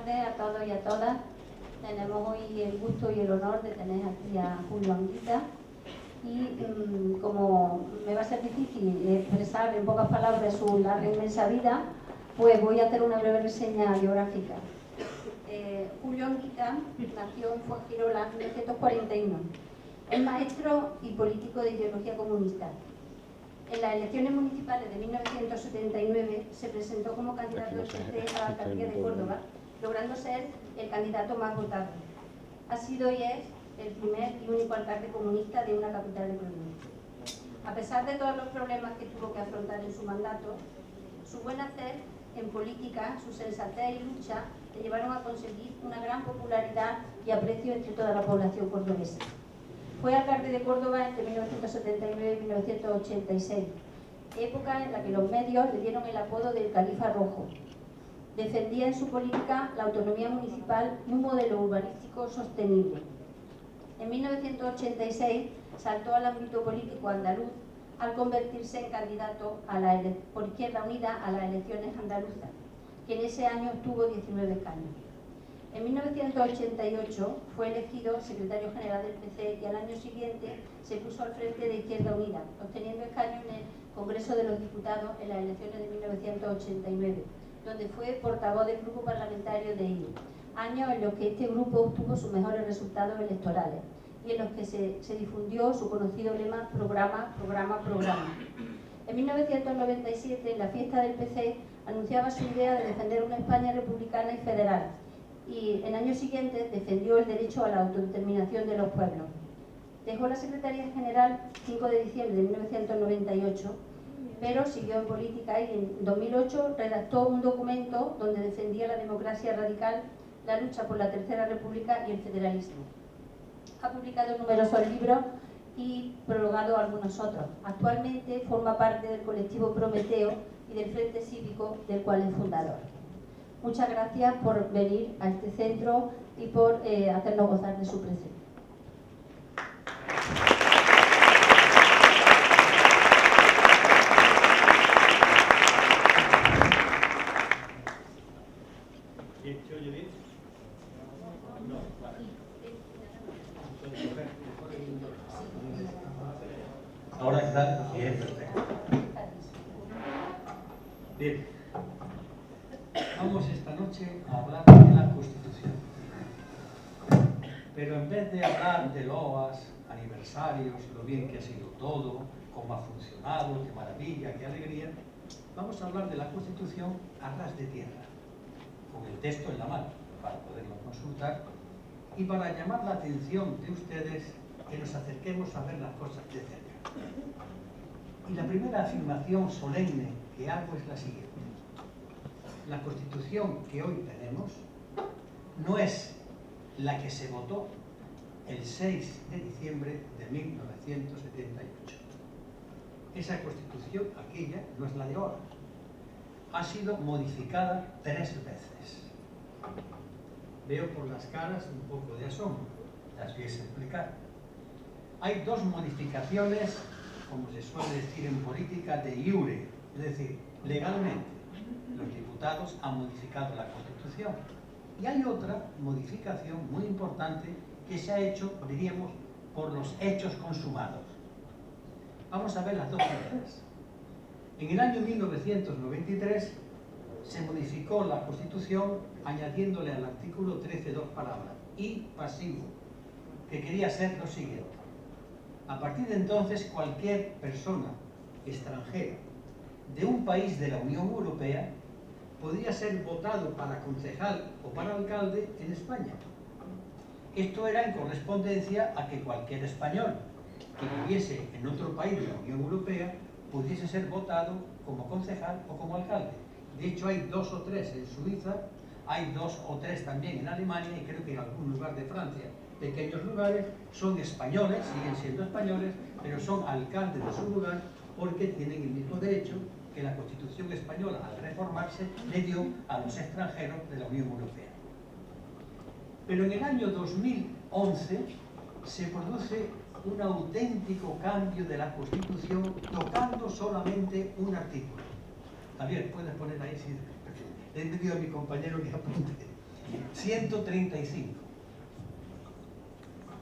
tardes a todos y a todas. Tenemos hoy el gusto y el honor de tener aquí a Julio Anguita y como me va a ser difícil expresar en pocas palabras su larga e inmensa vida, pues voy a hacer una breve reseña biográfica. Julio Anguita nació en Fuengirola en 1941. Es maestro y político de ideología comunista. En las elecciones municipales de 1979 se presentó como candidato del PP a la alcaldía de Córdoba, logrando ser el candidato más votado. Ha sido y es el primer y único alcalde comunista de una capital de provincia. A pesar de todos los problemas que tuvo que afrontar en su mandato, su buen hacer en política, su sensatez y lucha le llevaron a conseguir una gran popularidad y aprecio entre toda la población cordobesa. Fue alcalde de Córdoba entre 1979 y 1986, época en la que los medios le dieron el apodo del Califa Rojo. Defendía en su política la autonomía municipal y un modelo urbanístico sostenible. En 1986 saltó al ámbito político andaluz al convertirse en candidato por Izquierda Unida a las elecciones andaluzas, que en ese año obtuvo 19 escaños. En 1988 fue elegido secretario general del PC y al año siguiente se puso al frente de Izquierda Unida, obteniendo escaños en el Congreso de los Diputados en las elecciones de 1989, donde fue portavoz del grupo parlamentario de IE, años en los que este grupo obtuvo sus mejores resultados electorales y en los que se difundió su conocido lema Programa, Programa, Programa. En 1997, en la fiesta del PC, anunciaba su idea de defender una España republicana y federal, y en años siguientes defendió el derecho a la autodeterminación de los pueblos. Dejó la Secretaría General 5 de diciembre de 1998, pero siguió en política y en 2008 redactó un documento donde defendía la democracia radical, la lucha por la Tercera República y el federalismo. Ha publicado numerosos libros y prologado algunos otros. Actualmente forma parte del colectivo Prometeo y del Frente Cívico, del cual es fundador. Muchas gracias por venir a este centro y por hacernos gozar de su presencia. ¿Se oye bien? No, vale. Ahora está bien, perfecto. Bien. Vamos esta noche a hablar de la Constitución. Pero en vez de hablar de loas, aniversarios, lo bien que ha sido todo, cómo ha funcionado, qué maravilla, qué alegría, vamos a hablar de la Constitución a ras de tierra, con el texto en la mano, para poderlo consultar y para llamar la atención de ustedes que nos acerquemos a ver las cosas de cerca. Y la primera afirmación solemne que hago es la siguiente. La Constitución que hoy tenemos no es la que se votó el 6 de diciembre de 1978. Esa Constitución, aquella, no es la de ahora. Ha sido modificada 3 veces. Veo por las caras un poco de asombro. Las voy a explicar. Hay 2 modificaciones, como se suele decir en política, de iure, es decir, legalmente. Los diputados han modificado la Constitución. Y hay otra modificación muy importante que se ha hecho, diríamos, por los hechos consumados. Vamos a ver las 2 primeras. En el año 1993 se modificó la Constitución añadiéndole al artículo 13 2 palabras, y pasivo, que quería ser lo siguiente. A partir de entonces, cualquier persona extranjera de un país de la Unión Europea podría ser votado para concejal o para alcalde en España. Esto era en correspondencia a que cualquier español que viviese en otro país de la Unión Europea pudiese ser votado como concejal o como alcalde. De hecho, hay 2 o 3 en Suiza, hay 2 o 3 también en Alemania y creo que en algún lugar de Francia. Pequeños lugares, son españoles, siguen siendo españoles, pero son alcaldes de su lugar porque tienen el mismo derecho que la Constitución española, al reformarse, le dio a los extranjeros de la Unión Europea. Pero en el año 2011 se produce un auténtico cambio de la Constitución tocando solamente un artículo. Javier, puedes poner ahí, sí, le he pedido a mi compañero que apunte. 135.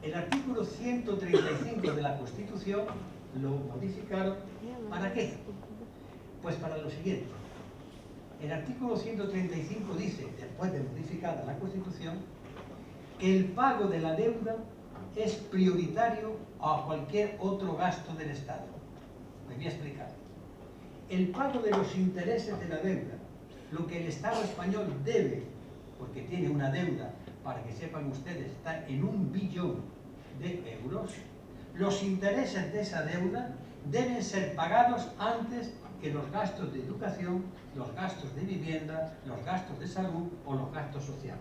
El artículo 135 de la Constitución lo modificaron. ¿Para qué? Pues para lo siguiente. El artículo 135 dice, después de modificada la Constitución, que el pago de la deuda es prioritario a cualquier otro gasto del Estado. Me voy a explicar. El pago de los intereses de la deuda, lo que el Estado español debe, porque tiene una deuda, para que sepan ustedes, está en 1 billón de euros, los intereses de esa deuda deben ser pagados antes que los gastos de educación, los gastos de vivienda, los gastos de salud o los gastos sociales.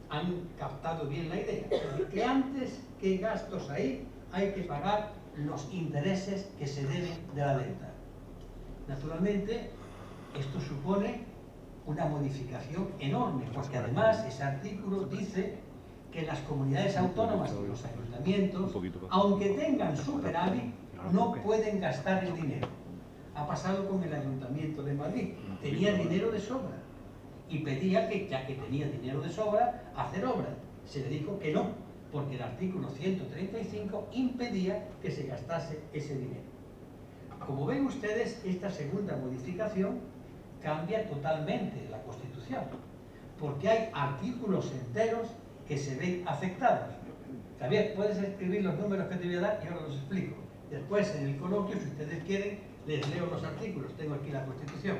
Han captado bien la idea, que antes que gastos ahí hay que pagar los intereses que se deben de la deuda. Naturalmente, esto supone una modificación enorme, porque además ese artículo dice que las comunidades autónomas y los ayuntamientos, aunque tengan superávit, no pueden gastar el dinero. Ha pasado con el Ayuntamiento de Madrid, tenía dinero de sobra y pedía que, ya que tenía dinero de sobra, hacer obras. Se le dijo que no, porque el artículo 135 impedía que se gastase ese dinero. Como ven ustedes, esta segunda modificación cambia totalmente la Constitución, porque hay artículos enteros que se ven afectados. Javier, puedes escribir los números que te voy a dar y ahora los explico. Después, en el coloquio, si ustedes quieren, les leo los artículos. Tengo aquí la Constitución.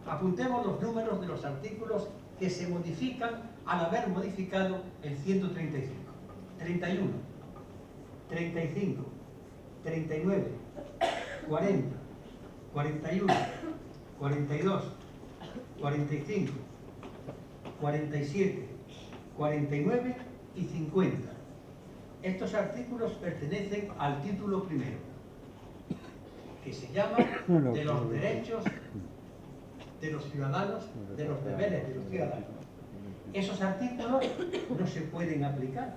Apuntemos los números de los artículos que se modifican al haber modificado el 135. 31, 35, 39, 40, 41, 42, 45, 47, 49 y 50. Estos artículos pertenecen al título primero, que se llama de los derechos de los ciudadanos, de los deberes de los ciudadanos. Esos artículos no se pueden aplicar,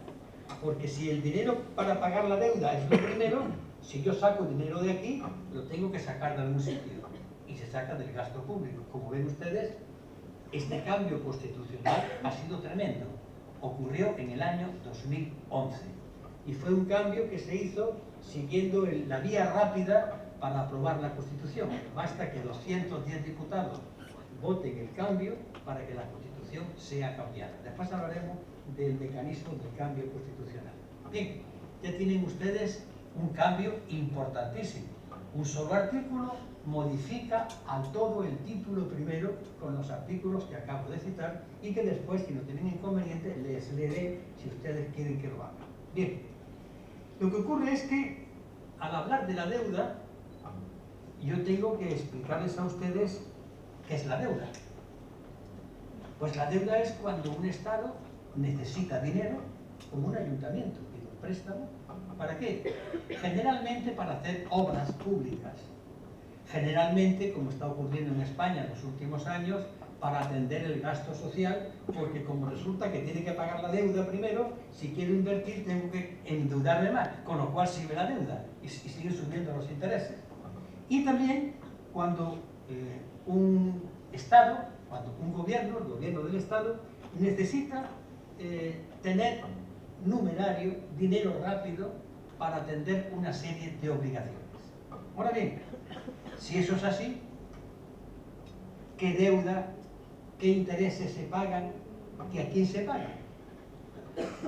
porque si el dinero para pagar la deuda es lo primero, si yo saco dinero de aquí, lo tengo que sacar de algún sitio, y se saca del gasto público. Como ven ustedes, este cambio constitucional ha sido tremendo. Ocurrió en el año 2011, y fue un cambio que se hizo siguiendo la vía rápida para aprobar la Constitución. Basta que 210 diputados voten el cambio para que la Constitución sea cambiada. Después hablaremos del mecanismo del cambio constitucional. Bien, ya tienen ustedes un cambio importantísimo. Un solo artículo modifica a todo el título primero con los artículos que acabo de citar y que después, si no tienen inconveniente, les leeré si ustedes quieren que lo haga. Bien, lo que ocurre es que al hablar de la deuda, yo tengo que explicarles a ustedes qué es la deuda. Pues la deuda es cuando un Estado necesita dinero, como un ayuntamiento, pide un préstamo. ¿Para qué? Generalmente para hacer obras públicas. Generalmente, como está ocurriendo en España en los últimos años, para atender el gasto social, porque como resulta que tiene que pagar la deuda primero, si quiero invertir tengo que endeudarme más, con lo cual sirve la deuda y siguen subiendo los intereses. Y también cuando un Estado, cuando un gobierno, el gobierno del Estado, necesita tener numerario, dinero rápido, para atender una serie de obligaciones. Ahora bien, si eso es así, ¿qué deuda, qué intereses se pagan y a quién se pagan?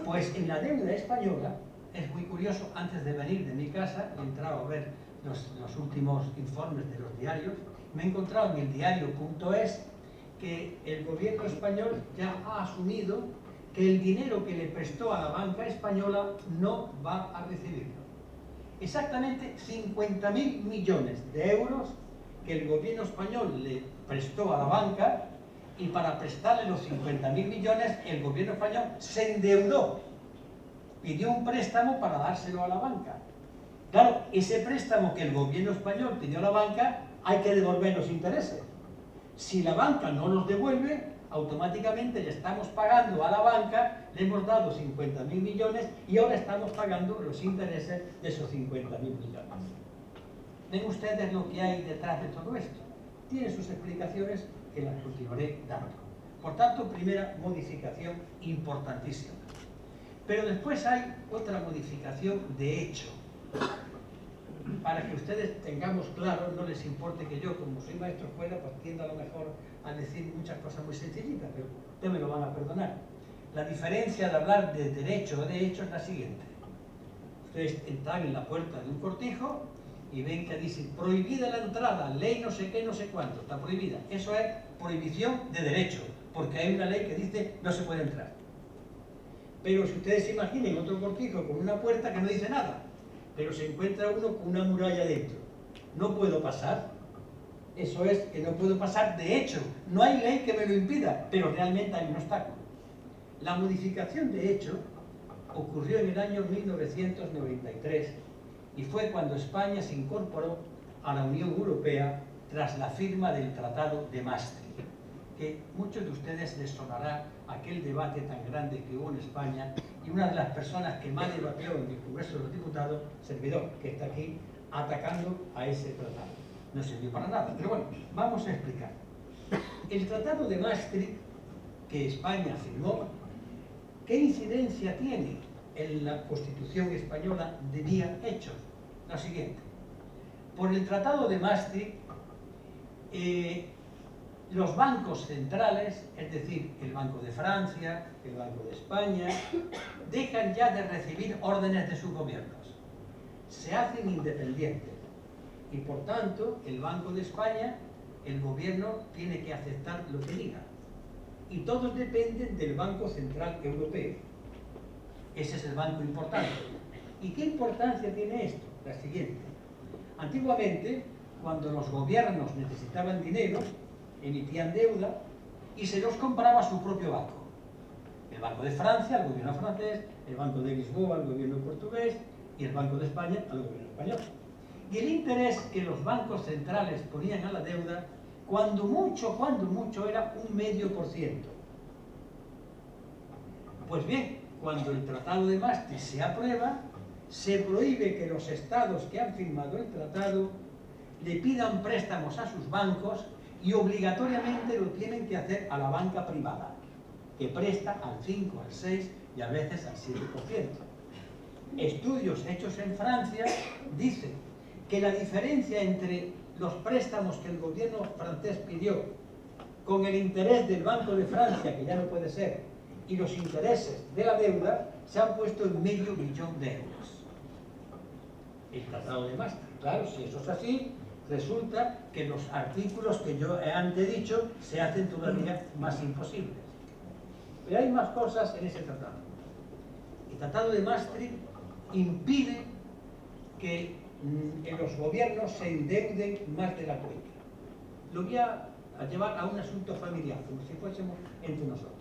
Pues en la deuda española, es muy curioso, antes de venir de mi casa, he entrado a ver los últimos informes de los diarios, me he encontrado en el diario.es que el gobierno español ya ha asumido que el dinero que le prestó a la banca española no va a recibirlo. Exactamente 50.000 millones de euros que el gobierno español le prestó a la banca, y para prestarle los 50.000 millones el gobierno español se endeudó, pidió un préstamo para dárselo a la banca. Claro, ese préstamo que el gobierno español pidió a la banca hay que devolver los intereses. Si la banca no los devuelve, automáticamente le estamos pagando a la banca, le hemos dado 50.000 millones y ahora estamos pagando los intereses de esos 50.000 millones. ¿Ven ustedes lo que hay detrás de todo esto? Tiene sus explicaciones que las continuaré dando. Por tanto, primera modificación importantísima. Pero después hay otra modificación de hecho. Para que ustedes tengamos claro, no les importe que yo, como soy maestro de escuela, pues tiendo a lo mejor a decir muchas cosas muy sencillitas, pero ustedes me lo van a perdonar. La diferencia de hablar de derecho o de hecho es la siguiente. Ustedes entran en la puerta de un cortijo y ven que dice prohibida la entrada, ley no sé qué, no sé cuánto, está prohibida. Eso es prohibición de derecho, porque hay una ley que dice no se puede entrar. Pero si ustedes se imaginen otro cortijo con una puerta que no dice nada, pero se encuentra uno con una muralla dentro, no puedo pasar. Eso es que no puedo pasar de hecho, no hay ley que me lo impida, pero realmente hay un obstáculo. La modificación de hecho ocurrió en el año 1993 y fue cuando España se incorporó a la Unión Europea tras la firma del Tratado de Maastricht, que muchos de ustedes les sonará aquel debate tan grande que hubo en España, y una de las personas que más debatió en el Congreso de los Diputados, servidor, que está aquí, atacando a ese tratado. No sirvió para nada, pero bueno, vamos a explicar. El Tratado de Maastricht, que España firmó, ¿qué incidencia tiene en la Constitución española de día hechos? Lo siguiente. Por el Tratado de Maastricht, los bancos centrales, es decir, el Banco de Francia, el Banco de España, dejan ya de recibir órdenes de sus gobiernos. Se hacen independientes. Y por tanto, el Banco de España, el gobierno tiene que aceptar lo que diga. Y todos dependen del Banco Central Europeo. Ese es el banco importante. ¿Y qué importancia tiene esto? La siguiente. Antiguamente, cuando los gobiernos necesitaban dinero, emitían deuda y se los compraba a su propio banco. El Banco de Francia, al gobierno francés, el Banco de Lisboa, al gobierno portugués, y el Banco de España, al gobierno español. Y el interés que los bancos centrales ponían a la deuda, cuando mucho, era 0,5%. Pues bien, cuando el Tratado de Maastricht se aprueba, se prohíbe que los estados que han firmado el tratado le pidan préstamos a sus bancos y obligatoriamente lo tienen que hacer a la banca privada, que presta al 5, al 6 y a veces al 7%. Estudios hechos en Francia dicen que la diferencia entre los préstamos que el gobierno francés pidió con el interés del Banco de Francia, que ya no puede ser, y los intereses de la deuda, se han puesto en $500 millones de euros. El Tratado de Maastricht. Claro, si eso es así, resulta que los artículos que yo he antes dicho se hacen todavía más imposibles. Pero hay más cosas en ese tratado. El Tratado de Maastricht impide que los gobiernos se endeuden más de la cuenta. Lo voy a llevar a un asunto familiar, como si fuésemos entre nosotros.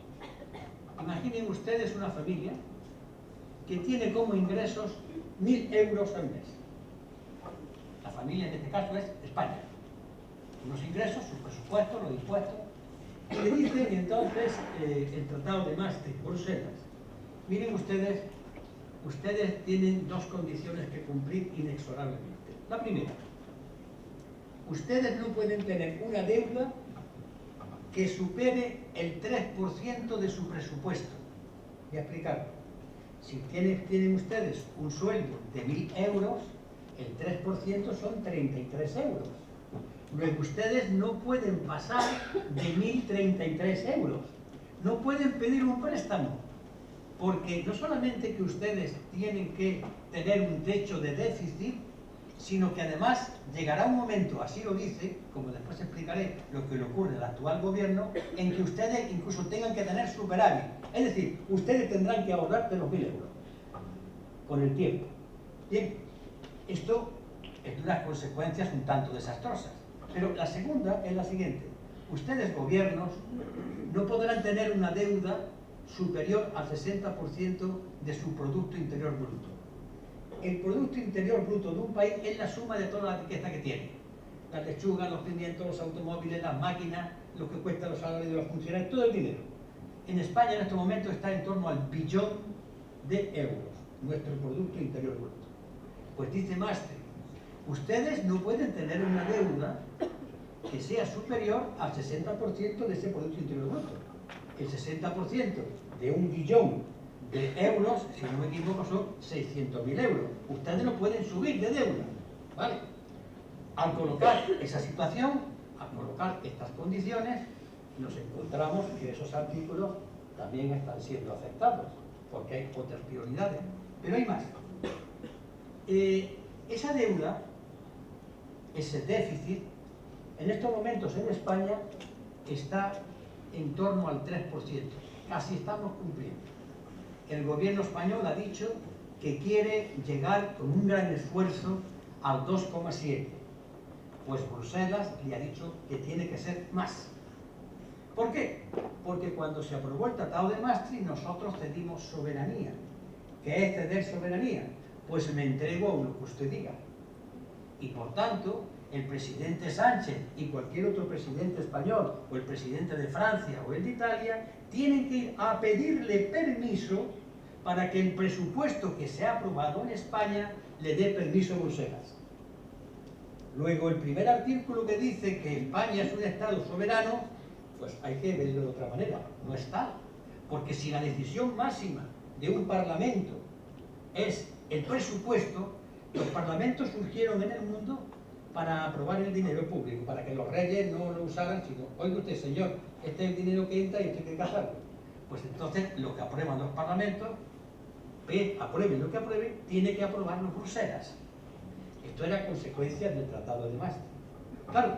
Imaginen ustedes una familia que tiene como ingresos 1.000 euros al mes. La familia en este caso es España. Unos ingresos, sus presupuestos, los impuestos. Y le dicen entonces el Tratado de Maastricht, Bruselas. Miren ustedes, ustedes tienen dos condiciones que cumplir inexorablemente. La primera, ustedes no pueden tener una deuda que supere el 3% de su presupuesto. Voy a explicarlo. Si tienen ustedes un sueldo de 1.000 euros, el 3% son 33 euros. Luego ustedes no pueden pasar de 1.033 euros. No pueden pedir un préstamo, porque no solamente que ustedes tienen que tener un techo de déficit, sino que además llegará un momento, así lo dice, como después explicaré lo que le ocurre al actual gobierno, en que ustedes incluso tengan que tener superávit. Es decir, ustedes tendrán que ahorrar de los 1.000 euros con el tiempo. Bien, esto es de unas consecuencias un tanto desastrosas. Pero la segunda es la siguiente. Ustedes, gobiernos, no podrán tener una deuda superior al 60% de su Producto Interior Bruto. El Producto Interior Bruto de un país es la suma de toda la riqueza que tiene. Las lechugas, los pimientos, los automóviles, las máquinas, lo que cuesta los salarios de los funcionarios, todo el dinero. En España en este momento está en torno al 1 billón de euros, nuestro Producto Interior Bruto. Pues dice Maastricht, ustedes no pueden tener una deuda que sea superior al 60% de ese Producto Interior Bruto. el 60% de 1.000.000 de euros, si no me equivoco, son 600.000 euros. Ustedes no pueden subir de deuda, ¿vale? Al colocar esa situación, al colocar estas condiciones, nos encontramos que esos artículos también están siendo aceptados, porque hay otras prioridades. Pero hay más. Esa deuda, ese déficit, en estos momentos en España está en torno al 3%. Casi estamos cumpliendo. El gobierno español ha dicho que quiere llegar con un gran esfuerzo al 2,7. Pues Bruselas le ha dicho que tiene que ser más. ¿Por qué? Porque cuando se aprobó el Tratado de Maastricht nosotros cedimos soberanía. ¿Qué es ceder soberanía? Pues me entrego a lo que usted diga. Y por tanto, el presidente Sánchez y cualquier otro presidente español, o el presidente de Francia o el de Italia, tienen que ir a pedirle permiso para que el presupuesto que se ha aprobado en España le dé permiso a Bruselas. Luego, el primer artículo que dice que España es un Estado soberano, pues hay que verlo de otra manera. No es tal. Porque si la decisión máxima de un parlamento es el presupuesto, los parlamentos surgieron en el mundo para aprobar el dinero público, para que los reyes no lo usaran, sino, oiga usted, señor, este es el dinero que entra y esto hay que gastarlo. Pues entonces, lo que aprueban los parlamentos, aprueben lo que aprueben, tiene que aprobarlo Bruselas. Esto era consecuencia del Tratado de Maastricht. Claro,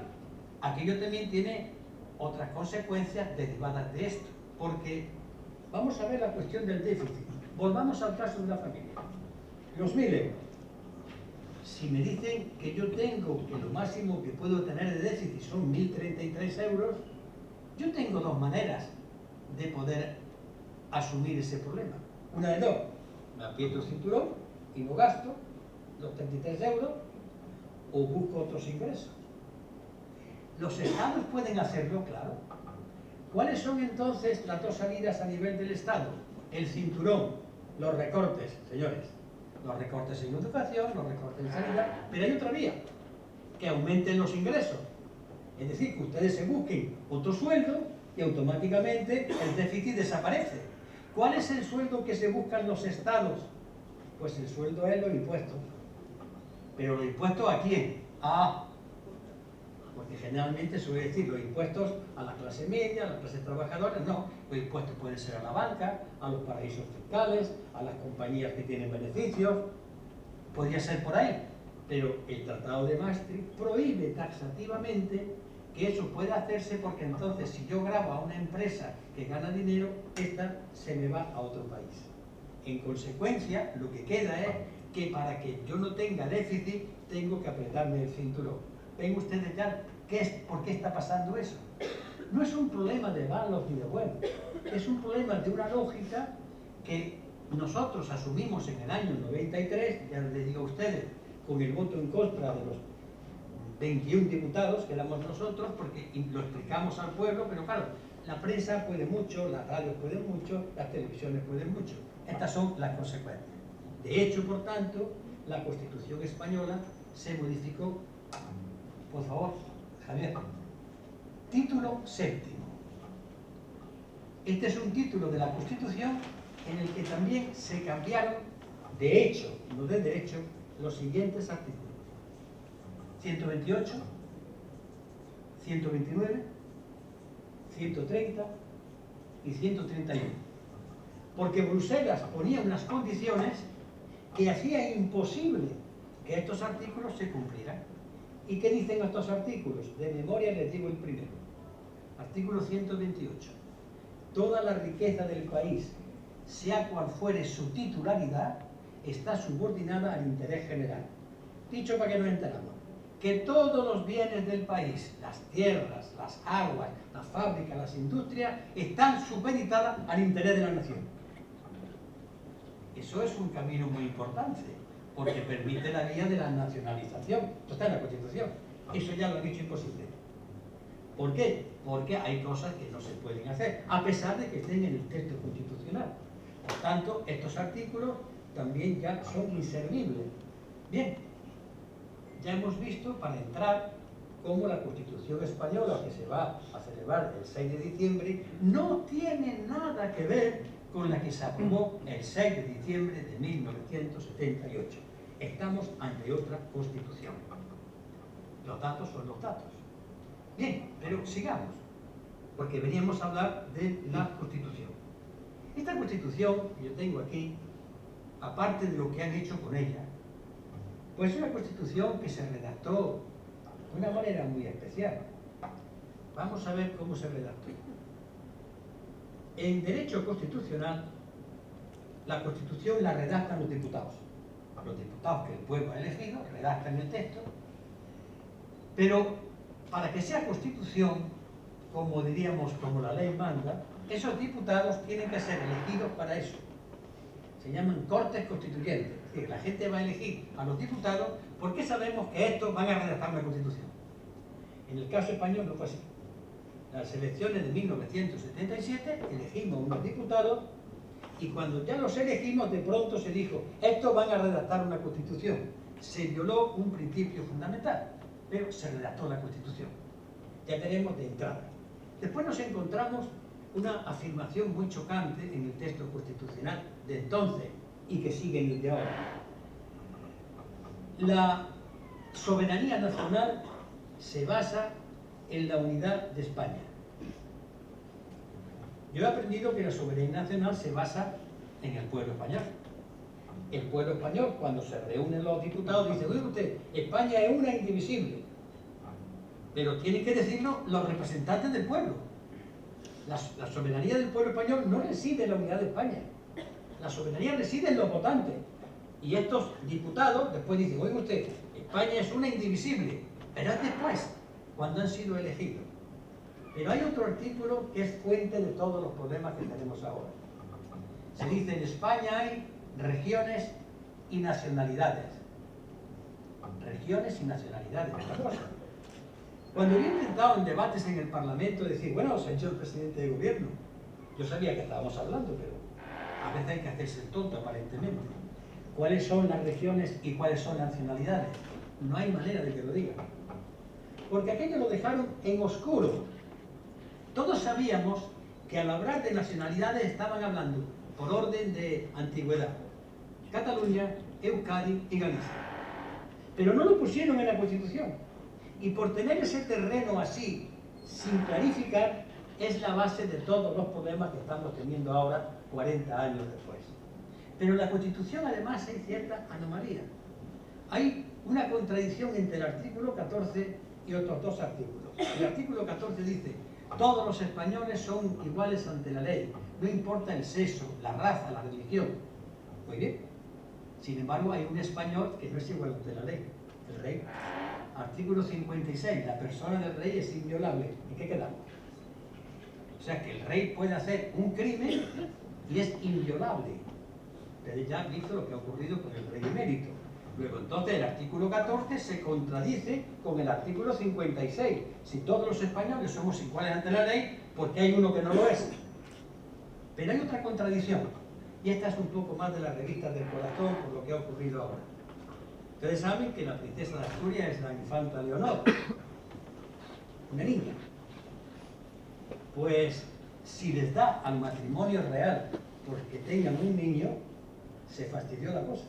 aquello también tiene otras consecuencias derivadas de esto, porque vamos a ver la cuestión del déficit. Volvamos al caso de la familia. Los 1.000 euros. Si me dicen que yo tengo que lo máximo que puedo tener de déficit son 1.033 euros, yo tengo dos maneras de poder asumir ese problema. Una de dos, me aprieto el cinturón y no gasto los 33 euros o busco otros ingresos. Los estados pueden hacerlo, claro. ¿Cuáles son entonces las dos salidas a nivel del Estado? El cinturón, los recortes, señores. Los recortes en educación, los recortes en sanidad, pero hay otra vía, que aumenten los ingresos. Es decir, que ustedes se busquen otro sueldo y automáticamente el déficit desaparece. ¿Cuál es el sueldo que se buscan los estados? Pues el sueldo es los impuestos. ¿Pero los impuestos a quién? Porque generalmente suele decir los impuestos a la clase media, a las clases trabajadoras. No, los impuestos pueden ser a la banca, a los paraísos fiscales, a las compañías que tienen beneficios. Podría ser por ahí, pero el Tratado de Maastricht prohíbe taxativamente que eso pueda hacerse, porque entonces si yo grabo a una empresa que gana dinero, esta se me va a otro país. En consecuencia, lo que queda es que para que yo no tenga déficit, tengo que apretarme el cinturón. ¿Ven ustedes ya por qué está pasando eso? No es un problema de malos ni de buenos, es un problema de una lógica que nosotros asumimos en el año 93, ya les digo a ustedes, con el voto en contra de los 21 diputados que éramos nosotros, porque lo explicamos al pueblo, pero claro, la prensa puede mucho, las radios pueden mucho, las televisiones pueden mucho. Estas son las consecuencias. De hecho, por tanto, la Constitución española se modificó. Por favor, Javier. Título séptimo. Este es un título de la Constitución en el que también se cambiaron, de hecho, no de derecho, los siguientes artículos. 128, 129, 130 y 131. Porque Bruselas ponía unas condiciones que hacía imposible que estos artículos se cumplieran. ¿Y qué dicen estos artículos? De memoria les digo el primero. Artículo 128. Toda la riqueza del país, sea cual fuere su titularidad, está subordinada al interés general. Dicho para que nos enteramos, que todos los bienes del país, las tierras, las aguas, las fábricas, las industrias, están supeditadas al interés de la nación. Eso es un camino muy importante, porque permite la vía de la nacionalización. Esto está en la Constitución. Eso ya lo han dicho imposible. ¿Por qué? Porque hay cosas que no se pueden hacer, a pesar de que estén en el texto constitucional. Por tanto, estos artículos también ya son inservibles. Bien, ya hemos visto, para entrar cómo la Constitución española, que se va a celebrar el 6 de diciembre, no tiene nada que ver con la que se aprobó el 6 de diciembre de 1978. Estamos ante otra Constitución. Los datos son los datos. Bien, pero sigamos, porque veníamos a hablar de la Constitución. Esta Constitución que yo tengo aquí, aparte de lo que han hecho con ella, pues es una Constitución que se redactó de una manera muy especial. Vamos a ver cómo se redactó. En derecho constitucional, la Constitución la redactan los diputados. Los diputados que el pueblo ha elegido redactan el texto, pero para que sea Constitución, como diríamos, como la ley manda, esos diputados tienen que ser elegidos para eso. Se llaman Cortes Constituyentes. Es decir, la gente va a elegir a los diputados porque sabemos que estos van a redactar una Constitución. En el caso español no fue así. Las elecciones de 1977 elegimos unos diputados y cuando ya los elegimos, de pronto se dijo, estos van a redactar una Constitución. Se violó un principio fundamental, pero se redactó la Constitución. Ya tenemos de entrada. Después nos encontramos una afirmación muy chocante en el texto constitucional de entonces y que sigue en el de ahora. La soberanía nacional se basa en la unidad de España. Yo he aprendido que la soberanía nacional se basa en el pueblo español. El pueblo español, cuando se reúnen los diputados, dice, oye usted, España es una e indivisible. Pero tienen que decirlo los representantes del pueblo. La soberanía del pueblo español no reside en la unidad de España. La soberanía reside en los votantes. Y estos diputados después dicen, oiga usted, España es una indivisible. Pero es después, cuando han sido elegidos. Pero hay otro artículo que es fuente de todos los problemas que tenemos ahora. Se dice, en España hay regiones y nacionalidades. Regiones y nacionalidades, otra cosa. Cuando yo he intentado en debates en el Parlamento decir, bueno, señor presidente de gobierno, yo sabía que estábamos hablando, pero a veces hay que hacerse el tonto aparentemente. ¿Cuáles son las regiones y cuáles son las nacionalidades? No hay manera de que lo digan. Porque aquello lo dejaron en oscuro. Todos sabíamos que al hablar de nacionalidades estaban hablando por orden de antigüedad. Cataluña, Euskadi y Galicia. Pero no lo pusieron en la Constitución. Y por tener ese terreno así, sin clarificar, es la base de todos los problemas que estamos teniendo ahora, 40 años después. Pero en la Constitución además hay cierta anomalía. Hay una contradicción entre el artículo 14 y otros dos artículos. El artículo 14 dice, todos los españoles son iguales ante la ley, no importa el sexo, la raza, la religión. Muy bien. Sin embargo, hay un español que no es igual ante la ley, el rey. Artículo 56, la persona del rey es inviolable. ¿En qué quedamos? O sea que el rey puede hacer un crimen y es inviolable. Ustedes ya han visto lo que ha ocurrido con el rey emérito. Luego entonces el artículo 14 se contradice con el artículo 56. Si todos los españoles somos iguales ante la ley, ¿por qué hay uno que no lo es? Pero hay otra contradicción. Y esta es un poco más de las revistas del corazón por lo que ha ocurrido ahora. Ustedes saben que la princesa de Asturias es la infanta Leonor, una niña. Pues si les da al matrimonio real porque tengan un niño, se fastidió la cosa.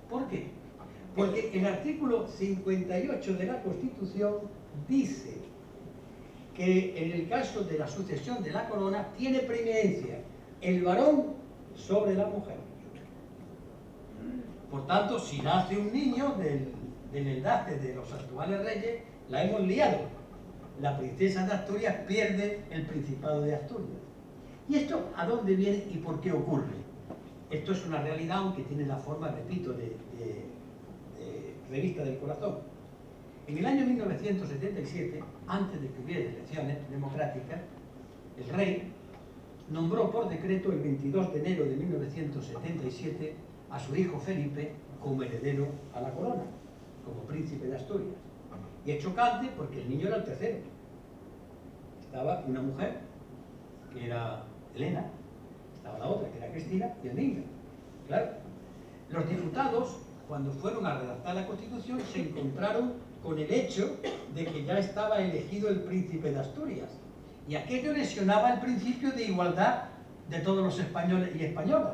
¿Por qué? Porque el artículo 58 de la Constitución dice que en el caso de la sucesión de la corona tiene preeminencia el varón sobre la mujer. Por tanto, si nace un niño del enlace de los actuales reyes, la hemos liado. La princesa de Asturias pierde el Principado de Asturias. ¿Y esto a dónde viene y por qué ocurre? Esto es una realidad, aunque tiene la forma, repito, de revista del corazón. En el año 1977, antes de que hubiera elecciones democráticas, el rey nombró por decreto el 22 de enero de 1977 a su hijo Felipe como heredero a la corona, como príncipe de Asturias. Y es chocante porque el niño era el tercero. Estaba una mujer, que era Elena, estaba la otra, que era Cristina, y el niño. Claro, los diputados, cuando fueron a redactar la Constitución, se encontraron con el hecho de que ya estaba elegido el príncipe de Asturias. Y aquello lesionaba el principio de igualdad de todos los españoles y españolas.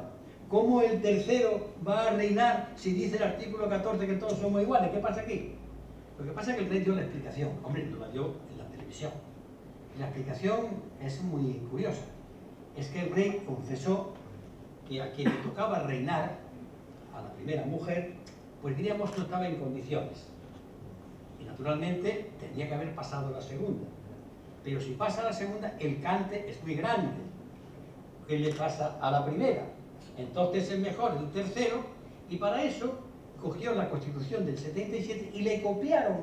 ¿Cómo el tercero va a reinar si dice el artículo 14 que todos somos iguales? ¿Qué pasa aquí? Lo que pasa es que el rey dio la explicación. Hombre, no la dio en la televisión. La explicación es muy curiosa. Es que el rey confesó que a quien le tocaba reinar, a la primera mujer, pues diríamos no estaba en condiciones. Y naturalmente tendría que haber pasado la segunda. Pero si pasa la segunda, el cante es muy grande. ¿Qué le pasa a la primera? Entonces es mejor el tercero, y para eso cogió la Constitución del 77 y le copiaron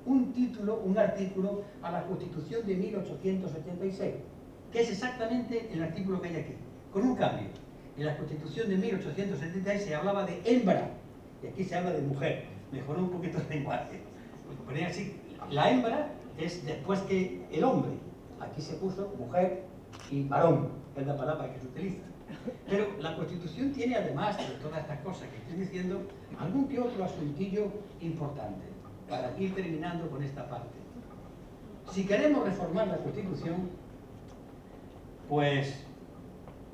un título, un artículo, a la Constitución de 1876, que es exactamente el artículo que hay aquí, con un cambio. En la Constitución de 1876 se hablaba de hembra, y aquí se habla de mujer. Mejoró un poquito el lenguaje. Porque ponía así, la hembra es después que el hombre. Aquí se puso mujer y varón, que es la palabra que se utiliza. Pero la Constitución tiene, además de todas estas cosas que estoy diciendo, algún que otro asuntillo importante, para ir terminando con esta parte. Si queremos reformar la Constitución, pues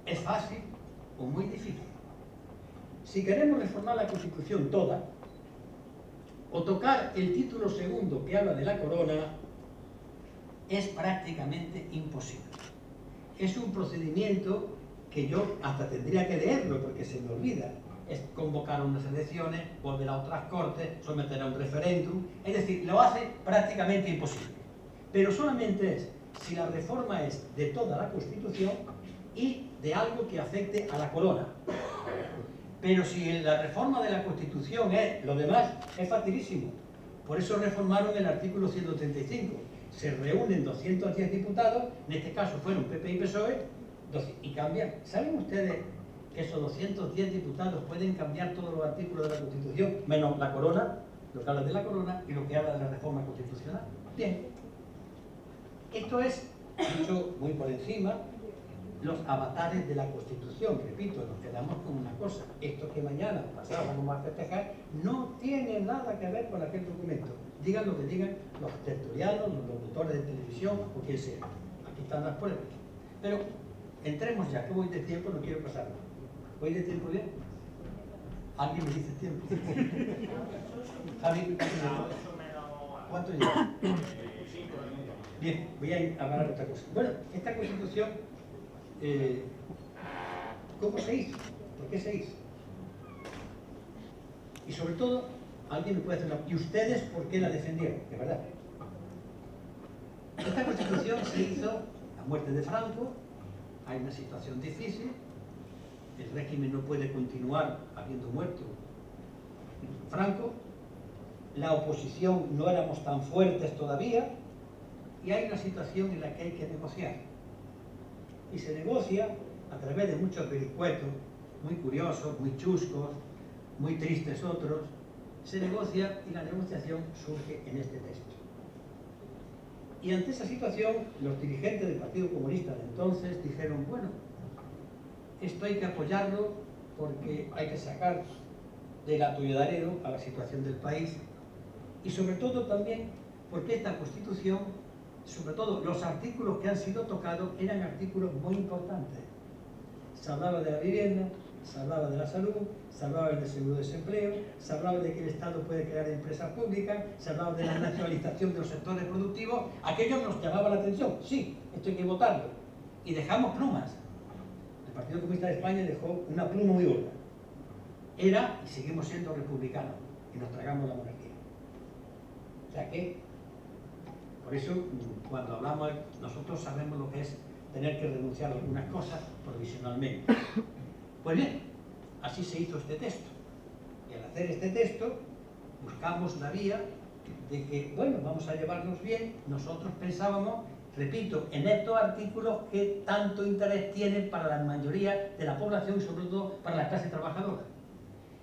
es fácil o muy difícil. Si queremos reformar la Constitución toda, o tocar el título segundo que habla de la corona, es prácticamente imposible. Es un procedimiento que yo hasta tendría que leerlo porque se me olvida. Es convocar unas elecciones, volver a otras cortes, someter a un referéndum, es decir, lo hace prácticamente imposible. Pero solamente es si la reforma es de toda la Constitución y de algo que afecte a la corona. Pero si la reforma de la Constitución es lo demás, es facilísimo. Por eso reformaron el artículo 135. Se reúnen 210 diputados, en este caso fueron PP y PSOE, y cambian. ¿Saben ustedes que esos 210 diputados pueden cambiar todos los artículos de la Constitución, menos la corona, lo que habla de la corona y lo que habla de la reforma constitucional? Bien. Esto es, dicho muy por encima, los avatares de la Constitución. Repito, nos quedamos con una cosa. Esto que mañana pasado vamos a festejar no tiene nada que ver con aquel documento. Digan lo que digan los tertulianos, los locutores de televisión o quien sea. Aquí están las pruebas. Pero entremos ya, que voy de tiempo, no quiero pasarlo. ¿Voy de tiempo bien? ¿Alguien me dice tiempo? Javi, ¿cuánto lleva? Bien, voy a hablar de otra cosa. Bueno, esta Constitución, ¿cómo se hizo? ¿Por qué se hizo? Y sobre todo, alguien me puede hacer una... ¿Y ustedes por qué la defendieron? De verdad. Esta Constitución se hizo a muerte de Franco, hay una situación difícil, el régimen no puede continuar habiendo muerto Franco, la oposición no éramos tan fuertes todavía, y hay una situación en la que hay que negociar. Y se negocia a través de muchos vericuetos, muy curiosos, muy chuscos, muy tristes otros, se negocia y la negociación surge en este texto. Y ante esa situación, los dirigentes del Partido Comunista de entonces dijeron, bueno, esto hay que apoyarlo porque hay que sacar del atolladero a la situación del país, y sobre todo también porque esta Constitución, sobre todo los artículos que han sido tocados, eran artículos muy importantes. Se hablaba de la vivienda, se hablaba de la salud, se hablaba del seguro de desempleo, se hablaba de que el Estado puede crear empresas públicas, se hablaba de la nacionalización de los sectores productivos. Aquello nos llamaba la atención. Sí, esto hay que votarlo. Y dejamos plumas. El Partido Comunista de España dejó una pluma muy gorda. Era, y seguimos siendo republicanos, y nos tragamos la monarquía. O sea que, por eso, cuando hablamos, nosotros sabemos lo que es tener que renunciar a algunas cosas provisionalmente. Pues bien, así se hizo este texto. Y al hacer este texto, buscamos la vía de que, bueno, vamos a llevarnos bien. Nosotros pensábamos, repito, en estos artículos que tanto interés tienen para la mayoría de la población y sobre todo para la clase trabajadora.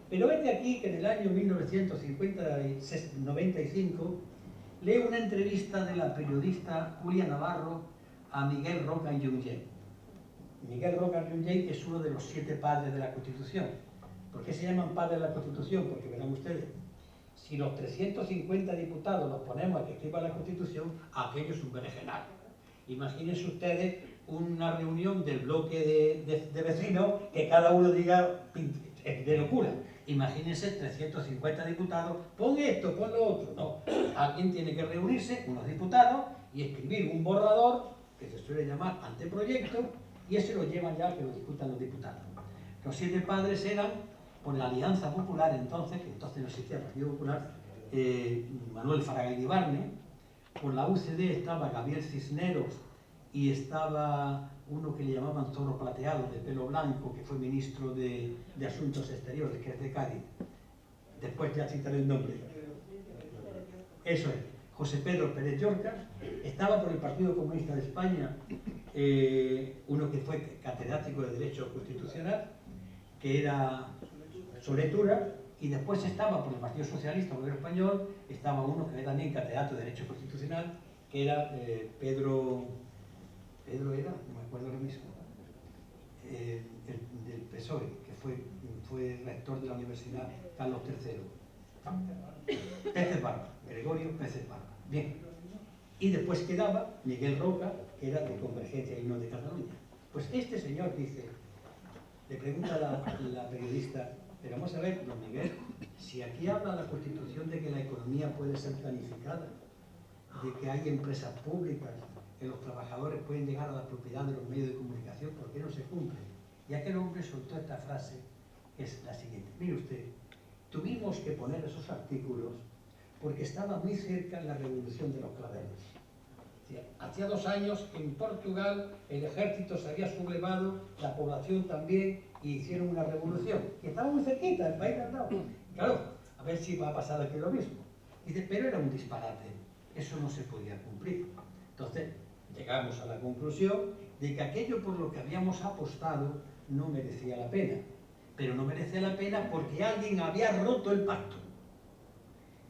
Pero es de aquí que en el año 1995 leo una entrevista de la periodista Julia Navarro a Miguel Roca y Junge. Miguel Roca y Junge es uno de los 7 padres de la Constitución. ¿Por qué se llaman padres de la Constitución? Porque verán ustedes, Si los 350 diputados los ponemos a que escriban la Constitución, aquello es un berenjenal. Imagínense ustedes una reunión del bloque de vecinos que cada uno diga de locura. Imagínense 350 diputados, pon esto, pon lo otro. No, alguien tiene que reunirse, unos diputados, y escribir un borrador, que se suele llamar anteproyecto, y ese lo llevan ya a que lo discutan los diputados. Los 7 padres eran, por la Alianza Popular entonces, que entonces no existía el Partido Popular, Manuel Fraga Iribarne. Por la UCD estaba Gabriel Cisneros y estaba uno que le llamaban Zorro Plateado, de pelo blanco, que fue ministro de Asuntos Exteriores, que es de Cádiz. Después ya citaré el nombre. Eso es. José Pedro Pérez Llorcas. Estaba por el Partido Comunista de España uno que fue catedrático de Derecho Constitucional, que era Soletura, y después estaba por el Partido Socialista Obrero Español, estaba uno que era también catedrático de Derecho Constitucional, que era Pedro era, no me acuerdo ahora mismo, del PSOE, que fue rector de la Universidad Carlos III. Peces Barba, Gregorio Peces Barba. Bien. Y después quedaba Miguel Roca, que era de Convergencia y no de Cataluña. Pues este señor dice, le pregunta la periodista, pero vamos a ver, don Miguel, si aquí habla la Constitución de que la economía puede ser planificada, de que hay empresas públicas, que los trabajadores pueden llegar a la propiedad de los medios de comunicación, ¿por qué no se cumple? Y aquel hombre soltó esta frase, que es la siguiente. Mire usted, tuvimos que poner esos artículos porque estaba muy cerca la revolución de los claveles. Hacía 2 años en Portugal el ejército se había sublevado, la población también, y hicieron una revolución. Y estaba muy cerquita, el país de al lado. Claro, a ver si va a pasar aquí lo mismo. Dice, pero era un disparate, eso no se podía cumplir. Entonces, llegamos a la conclusión de que aquello por lo que habíamos apostado no merecía la pena. Pero no merecía la pena porque alguien había roto el pacto.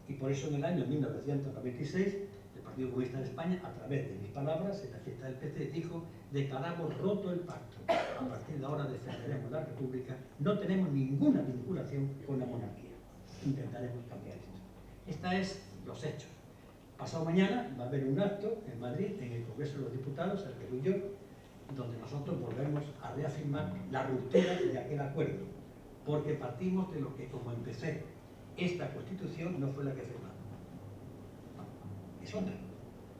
Y por eso en el año 1996, el Partido Comunista de España, a través de mis palabras, en la fiesta del PC, dijo, declaramos roto el pacto. A partir de ahora defenderemos la República, no tenemos ninguna vinculación con la monarquía. Intentaremos cambiar esto. Estos es los hechos. Pasado mañana va a haber un acto en Madrid, en el Congreso de los Diputados, al que voy yo, donde nosotros volvemos a reafirmar la ruptura de aquel acuerdo, porque partimos de lo que, como empecé, esta Constitución no fue la que firmamos. Es otra.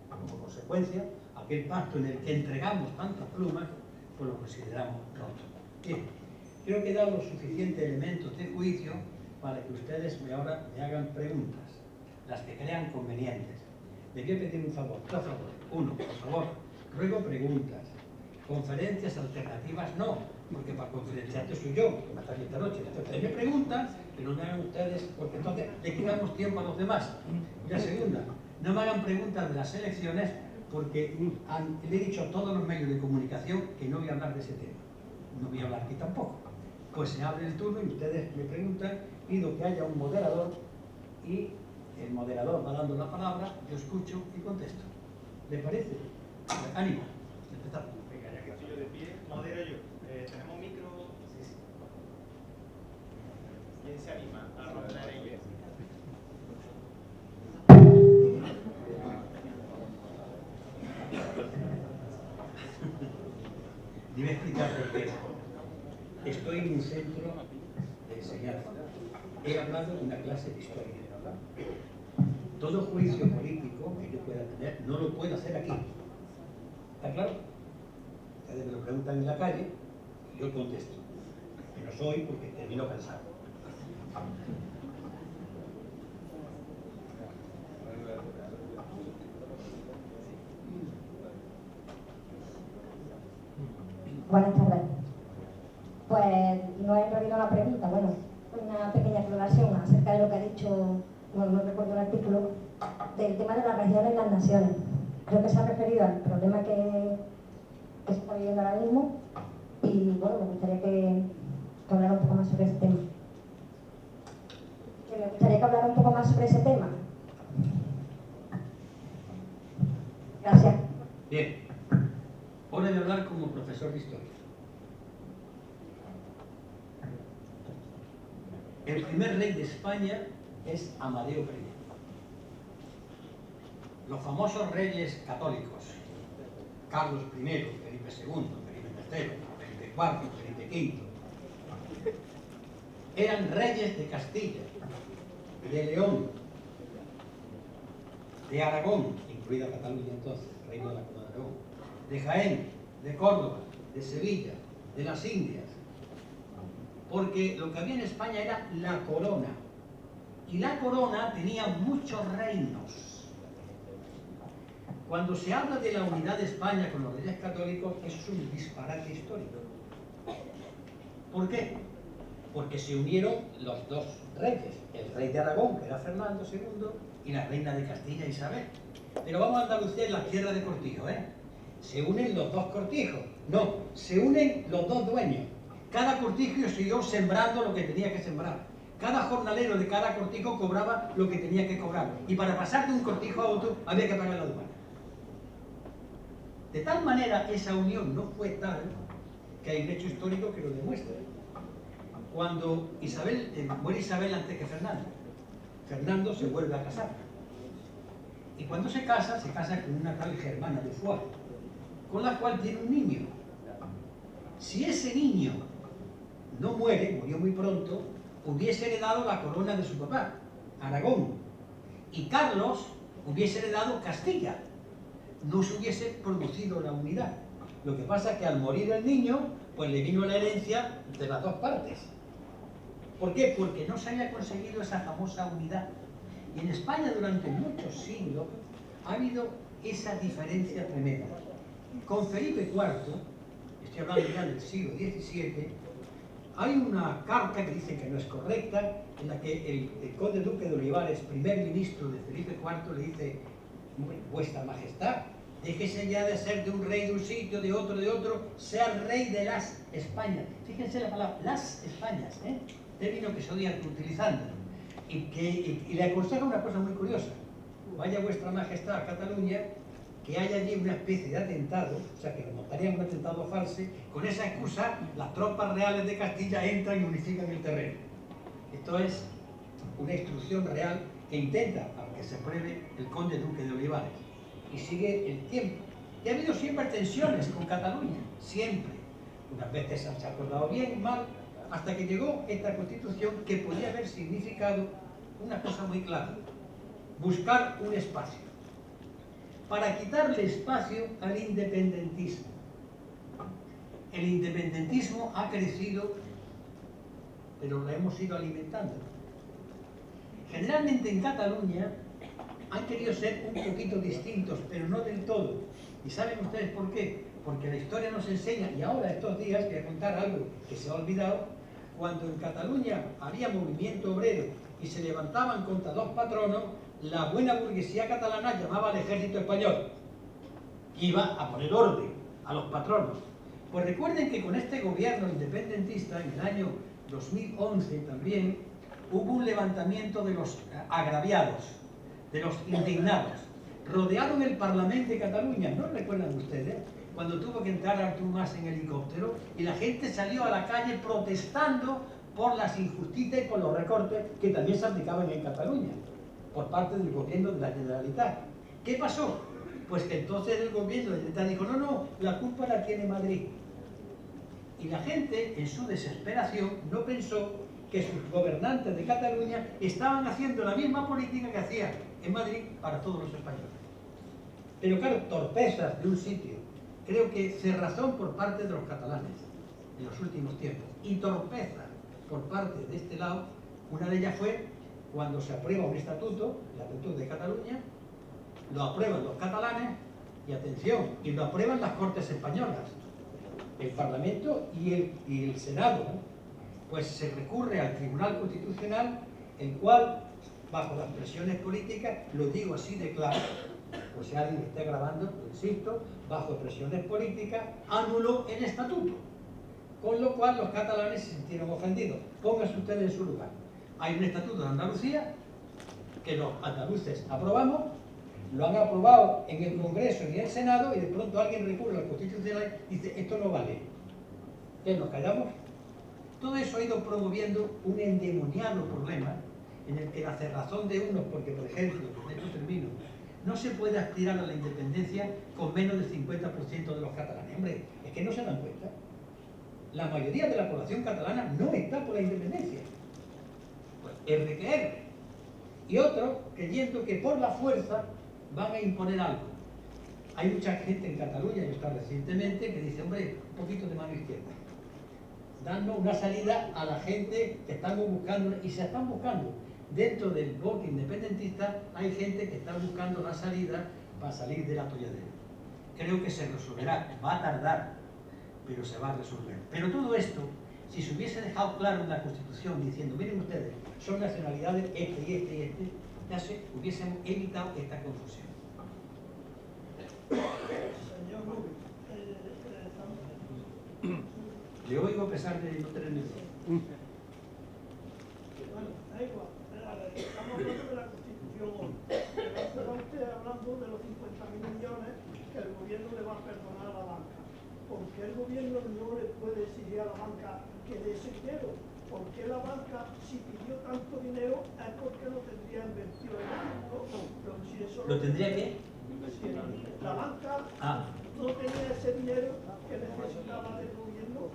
Como consecuencia, aquel pacto en el que entregamos tantas plumas, pues lo consideramos roto. Bien, creo que he dado los suficientes elementos de juicio para que ustedes ahora me hagan preguntas, las que crean convenientes. Les voy a pedir un favor, dos favores. Uno, por favor, ruego preguntas. Conferencias alternativas no, porque para conferenciarte soy yo, que me está aquí esta noche. Ustedes me preguntan, pero no me hagan ustedes, porque entonces le quitamos tiempo a los demás. Y la segunda, no me hagan preguntas de las elecciones, porque le he dicho a todos los medios de comunicación que no voy a hablar de ese tema. No voy a hablar aquí tampoco. Pues se abre el turno y ustedes me preguntan, pido que haya un moderador y el moderador va dando la palabra, yo escucho y contesto. ¿Les parece? Ánimo, empezamos. Venga, ya que estoy yo de pie, modero yo. ¿Tenemos micro? Sí. ¿Quién se anima a moderar ella? Debe explicar por qué. Estoy en un centro de enseñanza. He hablado de una clase de historia. Todo juicio político que yo pueda tener no lo puedo hacer aquí. ¿Está claro? Ustedes me lo preguntan en la calle y yo contesto. Que no soy porque termino cansado. Buenas tardes. Pues no he realidad una pregunta, bueno, una pequeña aclaración acerca de lo que ha dicho, bueno, no recuerdo el artículo, del tema de las regiones y las naciones. Creo que se ha referido al problema que se está viviendo ahora mismo y bueno, me gustaría que hablara un poco más sobre ese tema. Me gustaría que hablara un poco más sobre ese tema. Gracias. Bien, hora de hablar como profesor de historia. El primer rey de España es Amadeo I. Los famosos reyes católicos, Carlos I, Felipe II, Felipe III, Felipe IV, Felipe V, eran reyes de Castilla, de León, de Aragón, incluida Cataluña entonces, reino de la Corona de Aragón, de Jaén, de Córdoba, de Sevilla, de las Indias, porque lo que había en España era la corona, y la corona tenía muchos reinos. Cuando se habla de la unidad de España con los reyes católicos, eso es un disparate histórico. ¿Por qué? Porque se unieron los dos reyes, el rey de Aragón, que era Fernando II, y la reina de Castilla, Isabel. Pero vamos a Andalucía, en la tierra de Cortijo, ¿eh? Se unen los dos cortijos. No, se unen los dos dueños. Cada cortijo siguió sembrando lo que tenía que sembrar. Cada jornalero de cada cortijo cobraba lo que tenía que cobrar. Y para pasar de un cortijo a otro había que pagar la aduana. De tal manera, esa unión no fue tal que hay un hecho histórico que lo demuestra. Cuando muere Isabel antes que Fernando, Fernando se vuelve a casar. Y cuando se casa con una tal Germana de Foix, con la cual tiene un niño. Si ese niño no muere, murió muy pronto, hubiese heredado la corona de su papá, Aragón, y Carlos hubiese heredado Castilla. No se hubiese producido la unidad. Lo que pasa es que al morir el niño, pues le vino la herencia de las dos partes. ¿Por qué? Porque no se había conseguido esa famosa unidad. Y en España durante muchos siglos ha habido esa diferencia tremenda. Con Felipe IV, estoy hablando ya del siglo XVII, hay una carta que dicen que no es correcta, en la que el conde duque de Olivares, primer ministro de Felipe IV, le dice: Vuestra Majestad, déjese ya de ser de un rey de un sitio, de otro, sea rey de las Españas. Fíjense la palabra, las Españas, término que se odia utilizando. Y le aconseja una cosa muy curiosa: vaya Vuestra Majestad a Cataluña, que haya allí una especie de atentado, o sea, que le montarían un atentado falso, con esa excusa las tropas reales de Castilla entran y unifican el terreno. Esto es una instrucción real que intenta, aunque se pruebe, el conde duque de Olivares. Y sigue el tiempo. Y ha habido siempre tensiones con Cataluña, siempre. Unas veces se ha acordado bien, mal, hasta que llegó esta constitución que podía haber significado una cosa muy clara: buscar un espacio, para quitarle espacio al independentismo. El independentismo ha crecido, pero lo hemos ido alimentando. Generalmente en Cataluña han querido ser un poquito distintos, pero no del todo. ¿Y saben ustedes por qué? Porque la historia nos enseña, y ahora estos días voy a contar algo que se ha olvidado: cuando en Cataluña había movimiento obrero y se levantaban contra los patronos, la buena burguesía catalana llamaba al ejército español, que iba a poner orden a los patronos. Pues recuerden que con este gobierno independentista, en el año 2011 también, hubo un levantamiento de los agraviados, de los indignados. Rodearon el Parlamento de Cataluña, ¿no recuerdan ustedes? Cuando tuvo que entrar Artur Mas en helicóptero y la gente salió a la calle protestando por las injusticias y por los recortes que también se aplicaban en Cataluña por parte del gobierno de la Generalitat. ¿Qué pasó? Pues que entonces el gobierno de la Generalitat dijo: no, la culpa la tiene Madrid. Y la gente, en su desesperación, no pensó que sus gobernantes de Cataluña estaban haciendo la misma política que hacían en Madrid para todos los españoles. Pero claro, torpezas de un sitio, creo que cerrazón por parte de los catalanes en los últimos tiempos, y torpeza por parte de este lado. Una de ellas fue cuando se aprueba un estatuto, el Estatuto de Cataluña, lo aprueban los catalanes, y atención, y lo aprueban las Cortes Españolas, el Parlamento y el Senado, ¿no? Pues se recurre al Tribunal Constitucional, el cual, bajo las presiones políticas, lo digo así de claro, por si alguien está grabando, lo insisto, bajo presiones políticas, anuló el estatuto, con lo cual los catalanes se sintieron ofendidos. Pónganse ustedes en su lugar. Hay un estatuto de Andalucía que los andaluces aprobamos, lo han aprobado en el Congreso y en el Senado, y de pronto alguien recurre al Constitucional y dice: esto no vale. ¿Qué, nos callamos? Todo eso ha ido promoviendo un endemoniado problema en el que la cerrazón de unos, porque por ejemplo, con esto termino, no se puede aspirar a la independencia con menos del 50% de los catalanes. Hombre, es que no se dan cuenta. La mayoría de la población catalana no está por la independencia. Pues R que R. Y otros creyendo que por la fuerza van a imponer algo. Hay mucha gente en Cataluña, yo he estado recientemente, que dice, hombre, un poquito de mano izquierda, dando una salida a la gente que estamos buscando, y se están buscando. Dentro del bloque independentista hay gente que está buscando la salida para salir del atolladero. Creo que se resolverá, va a tardar, pero se va a resolver. Pero todo esto, si se hubiese dejado claro en la Constitución diciendo, miren ustedes, son nacionalidades este y este y este, ya se hubiesen evitado esta confusión. Señor Rubio, Le oigo a pesar de no tener miedo. bueno, da igual, estamos hablando de la Constitución hoy, pero está usted hablando de los 50.000 millones que el gobierno le va a perdonar a la banca. ¿Por qué el gobierno no le puede exigir a la banca que dé ese dinero? ¿Por qué la banca, si pidió tanto dinero, es porque lo tendría invertido en algo? Pero si eso ¿Lo tendría que? si la banca no tenía ese dinero que necesitaba del gobierno,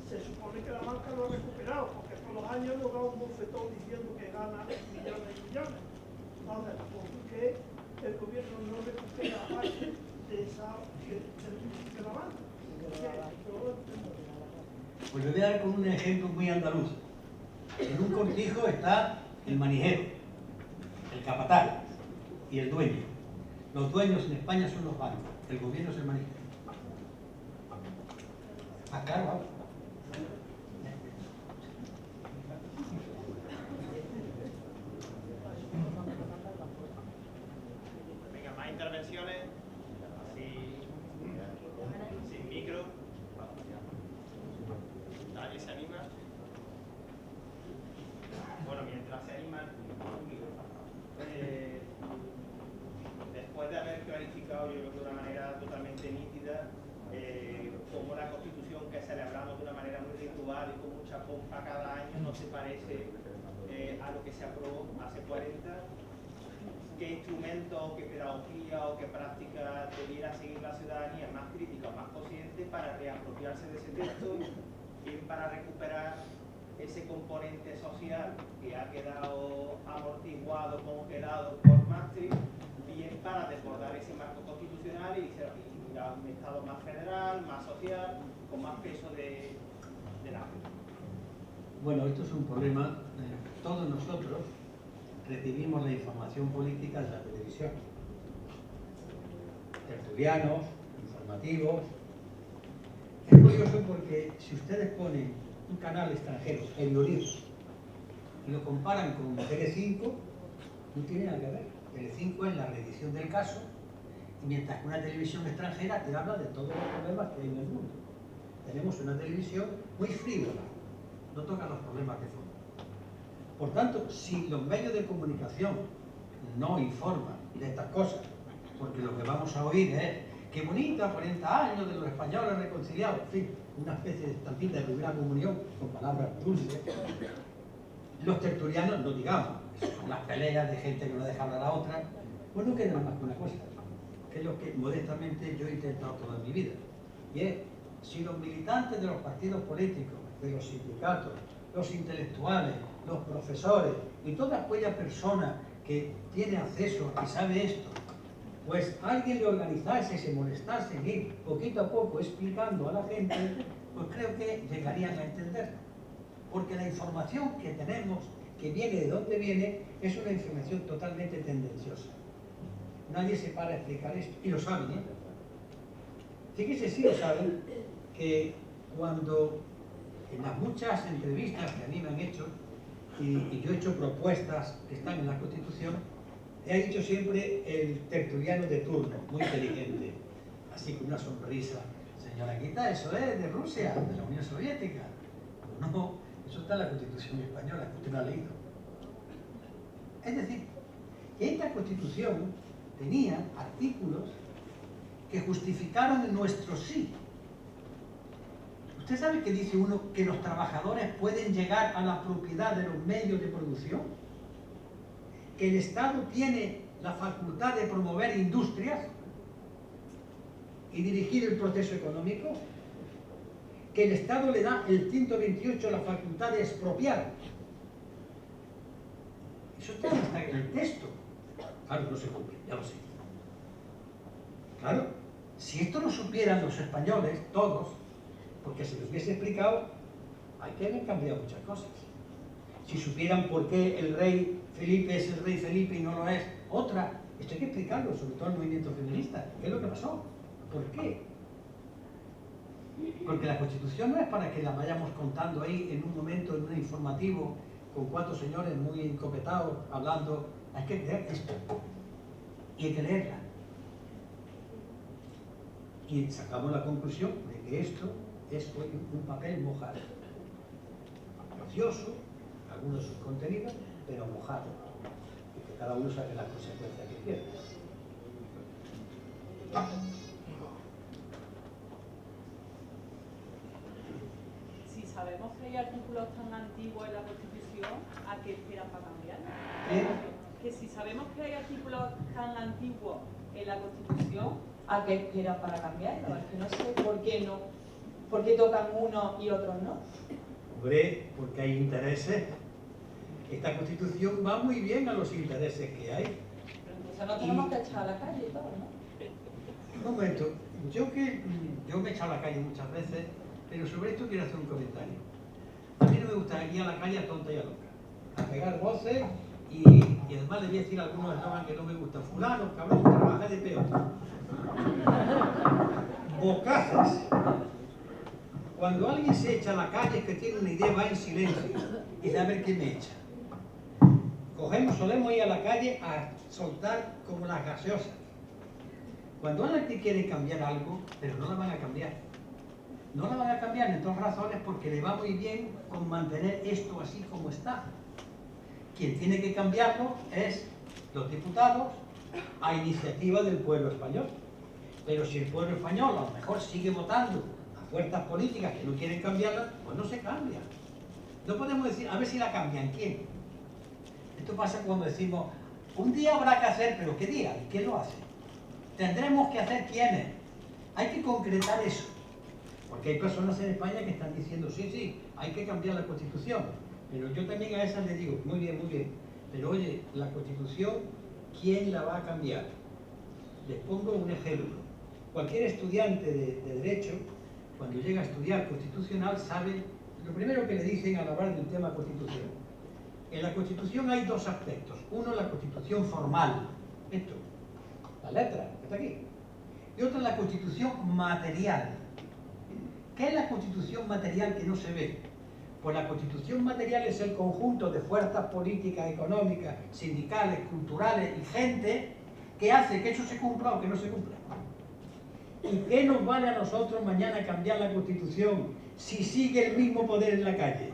se supone que la banca lo ha recuperado, porque todos los años nos da un bofetón diciendo que gana millones y millones. Entonces, ¿por qué el gobierno no recupera parte de la banca? Pues le voy a dar con un ejemplo muy andaluz. En un cortijo está el manijero, el capataz y el dueño. Los dueños en España son los bancos, el gobierno es el manijero. Claro, vamos. Venga, más intervenciones. Sin micro. ¿Nadie se anima? Bueno, mientras se animan, después de haber clarificado, yo creo que de una manera totalmente nítida, cómo la Constitución que celebramos de una manera muy ritual y con mucha pompa cada año no se parece a lo que se aprobó hace 40, qué instrumentos, qué pedagogía o qué práctica debiera seguir la ciudadanía más crítica o más consciente para reapropiarse de ese texto y para recuperar ese componente social que ha quedado amortiguado, congelado por Maastricht, bien para desbordar ese marco constitucional y ir a un Estado más federal, más social, con más peso de la. Bueno, esto es un problema. Todos nosotros recibimos la información política de la televisión. Tertulianos, informativos. Es curioso porque si ustedes ponen un canal extranjero, el Eurolibre, y lo comparan con Tele5, no tiene nada que ver. Tele5 es la reedición del caso, y mientras que una televisión extranjera te habla de todos los problemas que hay en el mundo. Tenemos una televisión muy frívola, no toca los problemas de fondo. Por tanto, si los medios de comunicación no informan de estas cosas, porque lo que vamos a oír es qué bonita, 40 años de los españoles reconciliados, en fin, una especie de estampita de primera comunión con palabras dulces. Los tertulianos, no digamos, son las peleas de gente que no deja hablar a otra, pues no queda más que una cosa, que es lo que modestamente yo he intentado toda mi vida, y es, si los militantes de los partidos políticos, de los sindicatos, los intelectuales, los profesores y toda aquella persona que tiene acceso y sabe esto, pues alguien le organizase, se molestase en ir poquito a poco explicando a la gente, pues creo que llegarían a entender. Porque la información que tenemos, que viene de donde viene, es una información totalmente tendenciosa. Nadie se para a explicar esto, y lo saben, ¿eh? Fíjense si lo saben, que cuando en las muchas entrevistas que a mí me han hecho, y yo he hecho propuestas que están en la Constitución, he dicho siempre el tertuliano de turno, muy inteligente, así con una sonrisa. Señora Quita, eso es de Rusia, de la Unión Soviética. No, eso está en la Constitución española, que usted no ha leído. Es decir, que esta Constitución tenía artículos que justificaron nuestro sí. ¿Usted sabe que dice uno que los trabajadores pueden llegar a la propiedad de los medios de producción? Que el Estado tiene la facultad de promover industrias y dirigir el proceso económico, que el Estado le da el 128 la facultad de expropiar. Eso está en el texto. Claro, no se cumple, ya lo sé. Claro, si esto lo supieran los españoles, todos, porque se les hubiese explicado, hay que haber cambiado muchas cosas. Si supieran por qué el rey Felipe es el rey Felipe y no lo es otra, esto hay que explicarlo, sobre todo el movimiento feminista. ¿Qué es lo que pasó? ¿Por qué? Porque la Constitución no es para que la vayamos contando ahí en un momento, en un informativo, con 4 señores muy encopetados, hablando. Hay que leer esto. Y hay que leerla. Y sacamos la conclusión de que esto es un papel mojado. Ocioso, algunos de sus contenidos, pero mojado. Y que cada uno saque las consecuencias que quiera. Si sabemos que hay artículos tan antiguos en la Constitución, ¿a qué esperan para cambiarlos? Que si sabemos que hay artículos tan antiguos en la Constitución, ¿a qué esperan para cambiarlos? Es que no sé por qué tocan unos y otros no. Hombre, porque hay intereses. Esta Constitución va muy bien a los intereses que hay. Pero entonces no tenemos que echar a la calle y todo, ¿no? Un momento, yo me he echado a la calle muchas veces, pero sobre esto quiero hacer un comentario. A mí no me gusta ir a la calle a tonta y a loca, a pegar voces y además le voy a decir algunos eslogan que no me gustan. Fulano, cabrón, trabaja de peor. Bocazas. Cuando alguien se echa a la calle es que tiene una idea, va en silencio y de a ver qué me echa. Solemos ir a la calle a soltar como las gaseosas. Cuando alguien quiere cambiar algo, pero no la van a cambiar. No la van a cambiar en 2 razones, porque le va muy bien con mantener esto así como está. Quien tiene que cambiarlo es los diputados a iniciativa del pueblo español. Pero si el pueblo español a lo mejor sigue votando a fuerzas políticas que no quieren cambiarla, pues no se cambia. No podemos decir, a ver si la cambian, ¿quién? Esto pasa cuando decimos, un día habrá que hacer, pero ¿qué día? ¿Y quién lo hace? Tendremos que hacer quiénes. Hay que concretar eso. Porque hay personas en España que están diciendo, sí, hay que cambiar la Constitución. Pero yo también a esas les digo, muy bien. Pero oye, la Constitución, ¿quién la va a cambiar? Les pongo un ejemplo. Cualquier estudiante de Derecho, cuando llega a estudiar Constitucional, sabe lo primero que le dicen al hablar del tema Constitución. En la Constitución hay 2 aspectos. Uno, la Constitución formal. Esto, la letra, que está aquí. Y otra, la Constitución material. ¿Qué es la Constitución material que no se ve? Pues la Constitución material es el conjunto de fuerzas políticas, económicas, sindicales, culturales y gente que hace que eso se cumpla o que no se cumpla. ¿Y qué nos vale a nosotros mañana cambiar la Constitución si sigue el mismo poder en la calle?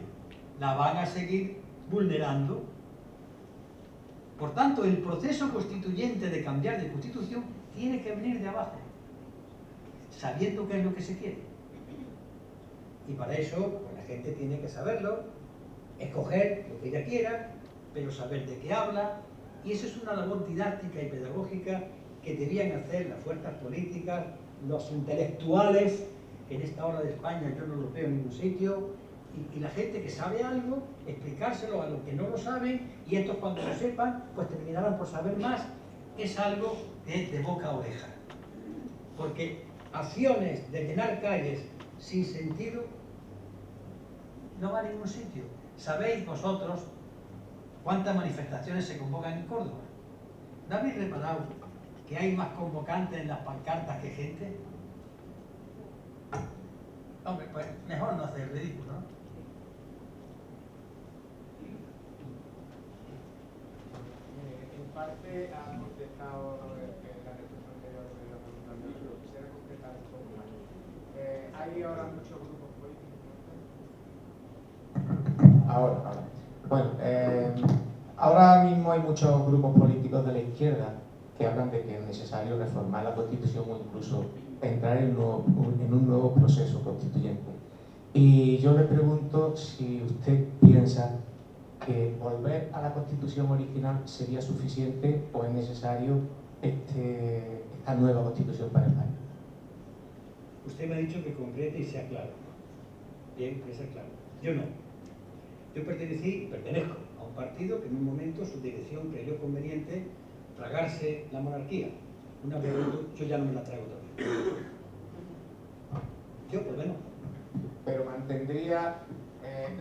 La van a seguir vulnerando. Por tanto, el proceso constituyente de cambiar de Constitución tiene que venir de abajo, sabiendo qué es lo que se quiere. Y para eso, pues, la gente tiene que saberlo, escoger lo que ella quiera, pero saber de qué habla. Y eso es una labor didáctica y pedagógica que debían hacer las fuerzas políticas, los intelectuales. En esta hora de España yo no los veo en ningún sitio. Y la gente que sabe algo, explicárselo a los que no lo saben, y estos cuando lo sepan, pues terminarán por saber más. Es algo que es de boca a oreja. Porque acciones de llenar calles sin sentido no va a ningún sitio. ¿Sabéis vosotros cuántas manifestaciones se convocan en Córdoba? ¿No habéis reparado que hay más convocantes en las pancartas que gente? Hombre, pues mejor no hacer el ridículo, ¿no? En parte ha contestado la respuesta anterior de la pregunta anterior, pero quisiera completar un poco más. ¿Hay ahora muchos grupos políticos? Ahora. Bueno, ahora mismo hay muchos grupos políticos de la izquierda que hablan de que es necesario reformar la Constitución o incluso entrar en un nuevo proceso constituyente. Y yo le pregunto si usted piensa que volver a la Constitución original sería suficiente o es necesario esta nueva Constitución para España. Usted me ha dicho que concrete y sea claro. Bien, que sea claro. Yo no. Yo pertenezco a un partido que en un momento su dirección creyó conveniente tragarse la monarquía. Una vez yo ya no me la trago todavía. Yo, pues bueno. Pero mantendría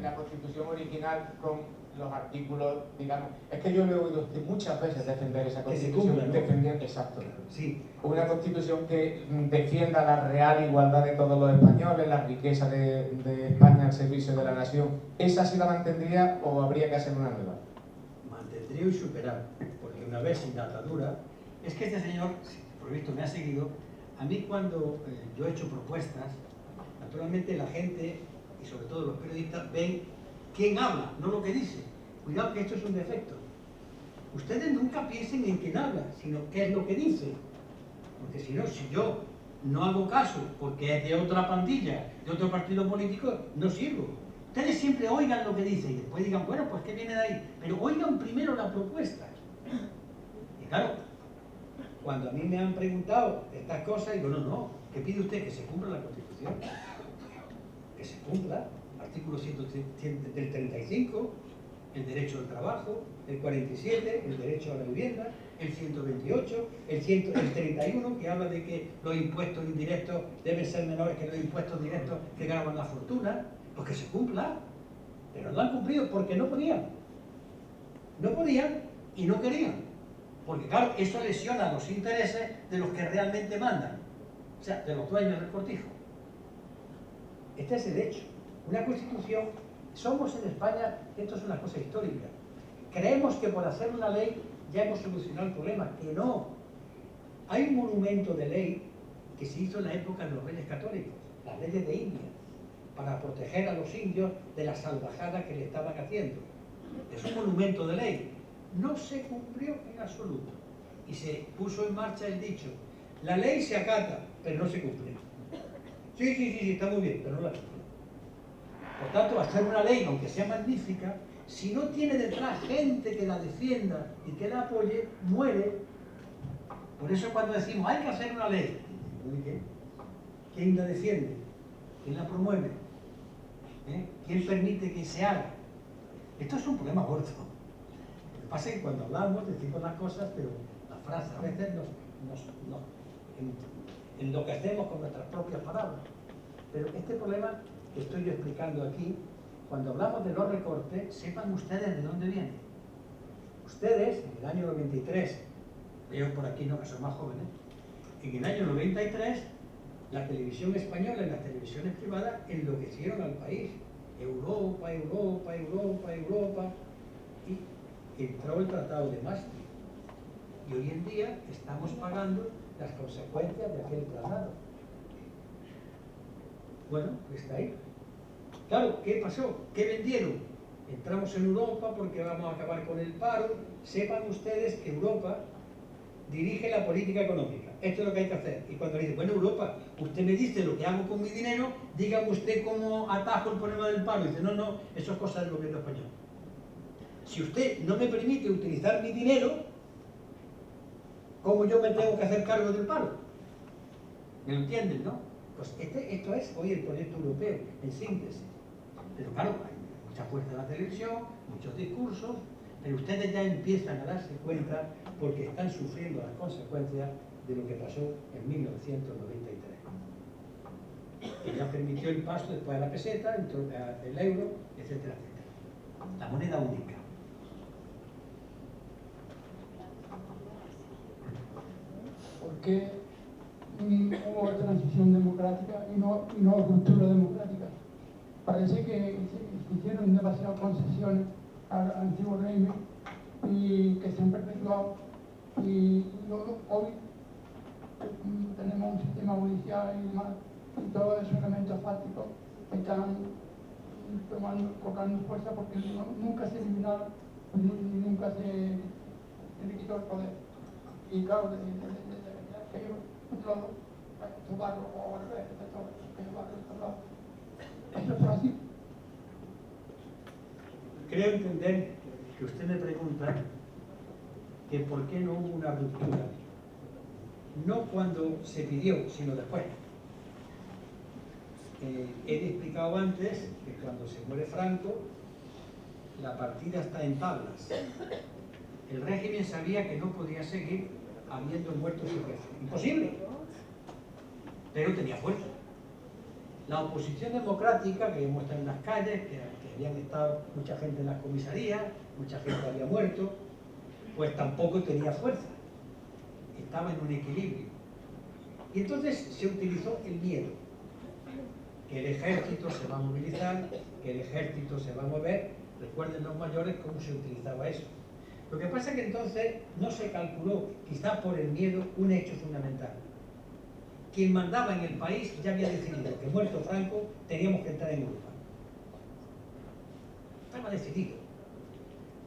la Constitución original con los artículos, digamos. Es que yo le he oído a usted muchas veces defender esa Constitución, cumpla, ¿no? defendiendo, exacto. Sí. Una Constitución que defienda la real igualdad de todos los españoles, la riqueza de España al servicio de la nación. ¿Esa sí la mantendría o habría que hacer una nueva? Mantendría y superar, porque una vez sin la atadura, es que este señor, por lo visto me ha seguido, a mí cuando yo he hecho propuestas, naturalmente la gente, y sobre todo los periodistas, ven quién habla, no lo que dice. Cuidado que esto es un defecto. Ustedes nunca piensen en quién habla, sino qué es lo que dice. Porque si no, si yo no hago caso porque es de otra pandilla, de otro partido político, no sirvo. Ustedes siempre oigan lo que dice y después digan, bueno, pues ¿qué viene de ahí? Pero oigan primero la propuesta. Y claro, cuando a mí me han preguntado estas cosas, digo, no, ¿qué pide usted? Que se cumpla la Constitución. Que se cumpla. Artículo 135, el derecho al trabajo, el 47, el derecho a la vivienda, el 128, el 31, que habla de que los impuestos indirectos deben ser menores que los impuestos directos que gravan la fortuna. Pues que se cumpla. Pero no han cumplido porque no podían. No podían y no querían. Porque claro, eso lesiona los intereses de los que realmente mandan. O sea, de los dueños del cortijo. Este es el hecho. Una Constitución, somos en España, esto es una cosa histórica. Creemos que por hacer una ley ya hemos solucionado el problema. Que no. Hay un monumento de ley que se hizo en la época de los reyes católicos, las leyes de India, para proteger a los indios de las salvajadas que le estaban haciendo. Es un monumento de ley. No se cumplió en absoluto. Y se puso en marcha el dicho, la ley se acata, pero no se cumple. Sí, está muy bien, pero no la cumple. Por tanto, hacer una ley, aunque sea magnífica, si no tiene detrás gente que la defienda y que la apoye, muere. Por eso cuando decimos, hay que hacer una ley, ¿quién la defiende? ¿Quién la promueve? ¿Quién permite que se haga? Esto es un problema gordo. Lo que pasa es que cuando hablamos decimos las cosas, pero las frases a veces nos enloquecemos con nuestras propias palabras. Pero este problema que estoy yo explicando aquí, cuando hablamos de los recortes, sepan ustedes de dónde viene. Ustedes, en el año 93, veo por aquí no que son más jóvenes, en el año 93, la televisión española y las televisiones privadas enloquecieron al país. Europa, y entró el Tratado de Maastricht. Y hoy en día estamos pagando las consecuencias de aquel tratado. Bueno, está ahí. Claro, ¿qué pasó? ¿Qué vendieron? Entramos en Europa porque vamos a acabar con el paro. Sepan ustedes que Europa dirige la política económica. Esto es lo que hay que hacer. Y cuando le dicen, bueno, Europa, usted me dice lo que hago con mi dinero, dígame usted cómo atajo el problema del paro. Y dice, no, eso es cosa del gobierno español. Si usted no me permite utilizar mi dinero, ¿cómo yo me tengo que hacer cargo del paro? ¿Me lo entienden, no? Pues esto es hoy el proyecto europeo, en síntesis. Pero claro, hay mucha fuerza en la televisión, muchos discursos, pero ustedes ya empiezan a darse cuenta porque están sufriendo las consecuencias de lo que pasó en 1993. Que ya permitió el paso después de la peseta, entró el euro, etcétera, etcétera. La moneda única. ¿Por qué hubo transición democrática y no ruptura democrática? Parece que se hicieron demasiadas concesiones al antiguo régimen y que se han perpetuado, y luego hoy tenemos un sistema judicial y demás, y todos esos elementos fácticos están cobrando fuerza porque nunca se eliminaron ni nunca se le quitó el poder. Y claro, desde aquellos barros o al revés, aquellos barros, ¿Eso es fácil? Creo entender que usted me pregunta que por qué no hubo una ruptura. No cuando se pidió, sino después. He explicado antes que cuando se muere Franco, la partida está en tablas. El régimen sabía que no podía seguir habiendo muerto su jefe. Imposible. Pero tenía fuerza. La oposición democrática, que muestra en las calles, que habían estado mucha gente en las comisarías, mucha gente había muerto, pues tampoco tenía fuerza. Estaba en un equilibrio. Y entonces se utilizó el miedo. Que el ejército se va a movilizar, que el ejército se va a mover. Recuerden los mayores cómo se utilizaba eso. Lo que pasa es que entonces no se calculó, quizás por el miedo, un hecho fundamental. Quien mandaba en el país ya había decidido que muerto Franco teníamos que entrar en Europa. Estaba decidido.